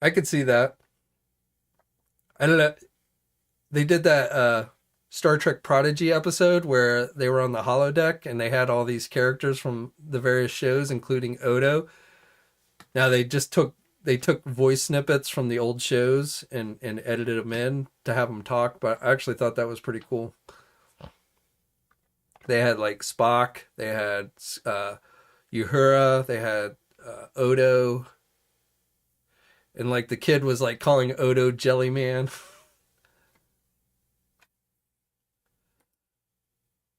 I could see that. I don't know. They did that Star Trek Prodigy episode where they were on the holodeck and they had all these characters from the various shows, including Odo. Now they took voice snippets from the old shows and edited them in to have them talk. But I actually thought that was pretty cool. They had like Spock, they had Uhura, they had Odo, and like the kid was like calling Odo Jelly Man.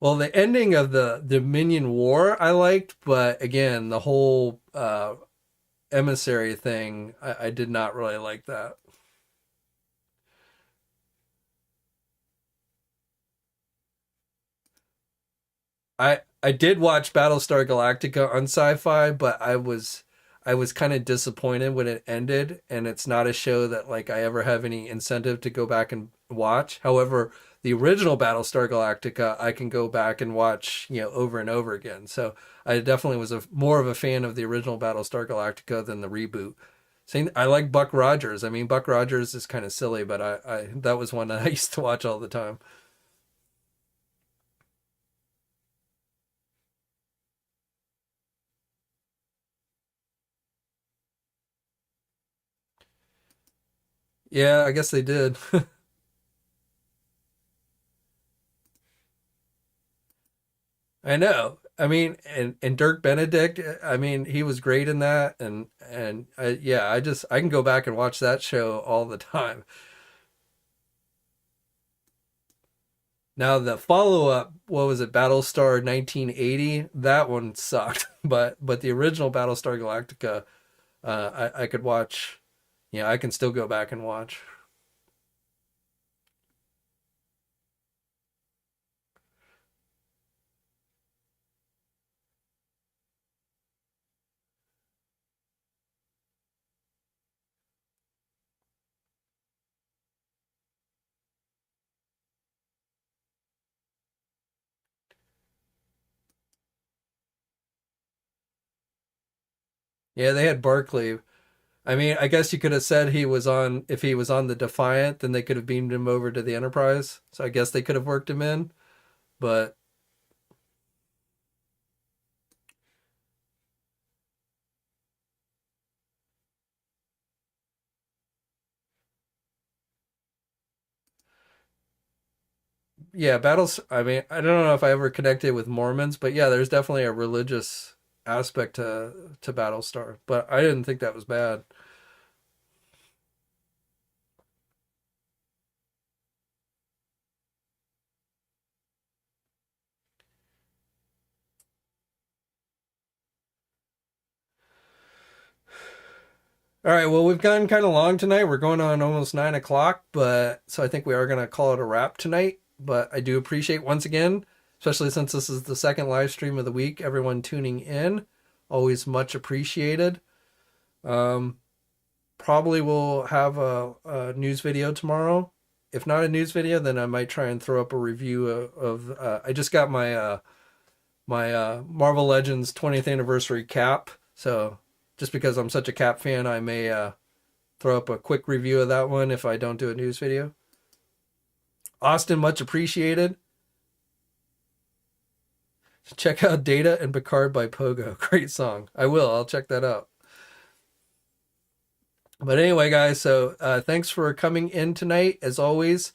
Well, the ending of the Dominion War I liked, but again, the whole emissary thing, I did not really like that. I did watch Battlestar Galactica on Sci-Fi, but I was kind of disappointed when it ended, and it's not a show that like I ever have any incentive to go back and watch. However, the original Battlestar Galactica I can go back and watch, over and over again. So I definitely was more of a fan of the original Battlestar Galactica than the reboot. Saying I like Buck Rogers. I mean, Buck Rogers is kind of silly, but I that was one that I used to watch all the time. Yeah, I guess they did. I know. I mean, and Dirk Benedict. I mean, he was great in that, and yeah, I can go back and watch that show all the time. Now the follow up, what was it, Battlestar 1980? That one sucked, but the original Battlestar Galactica, I could watch. Yeah, I can still go back and watch. Yeah, they had Barclay. I mean, I guess you could have said he was on if he was on the Defiant, then they could have beamed him over to the Enterprise. So I guess they could have worked him in. But yeah, battles. I mean, I don't know if I ever connected with Mormons, but yeah, there's definitely a religious aspect to Battlestar. But I didn't think that was bad. All right, well, we've gone kind of long tonight. We're going on almost 9 o'clock, but so I think we are going to call it a wrap tonight. But I do appreciate once again, especially since this is the second live stream of the week, everyone tuning in. Always much appreciated. Probably will have a news video tomorrow. If not a news video, then I might try and throw up a review of I just got my my Marvel Legends 20th anniversary cap. So just because I'm such a cap fan, I may throw up a quick review of that one if I don't do a news video. Austin, much appreciated. Check out Data and Picard by Pogo. Great song. I will. I'll check that out. But anyway, guys, so thanks for coming in tonight. As always,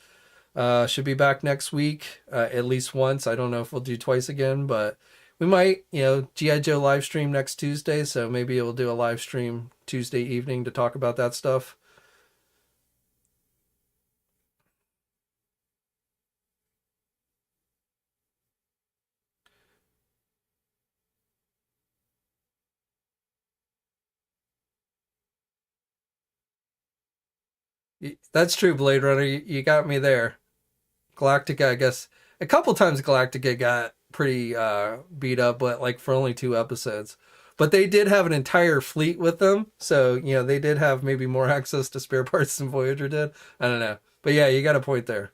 should be back next week at least once. I don't know if we'll do twice again, but we might. GIJoe live stream next Tuesday, so maybe we'll do a live stream Tuesday evening to talk about that stuff. That's true, Blade Runner. You got me there. Galactica, I guess a couple times Galactica got pretty beat up, but like for only 2 episodes. But they did have an entire fleet with them, so they did have maybe more access to spare parts than Voyager did. I don't know, but yeah, you got a point there.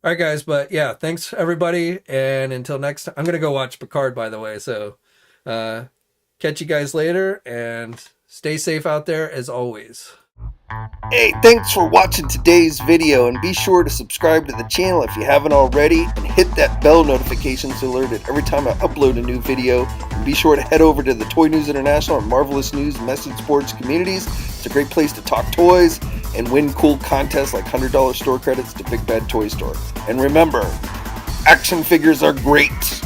All right, guys, but yeah, thanks everybody, and until next time, I'm gonna go watch Picard, by the way. So, catch you guys later, and stay safe out there as always. Hey, thanks for watching today's video, and be sure to subscribe to the channel if you haven't already, and hit that bell notification so alerted every time I upload a new video. And be sure to head over to the Toy News International and Marvelous News Message Boards communities. It's a great place to talk toys and win cool contests like $100 store credits to Big Bad Toy Store. And remember, action figures are great.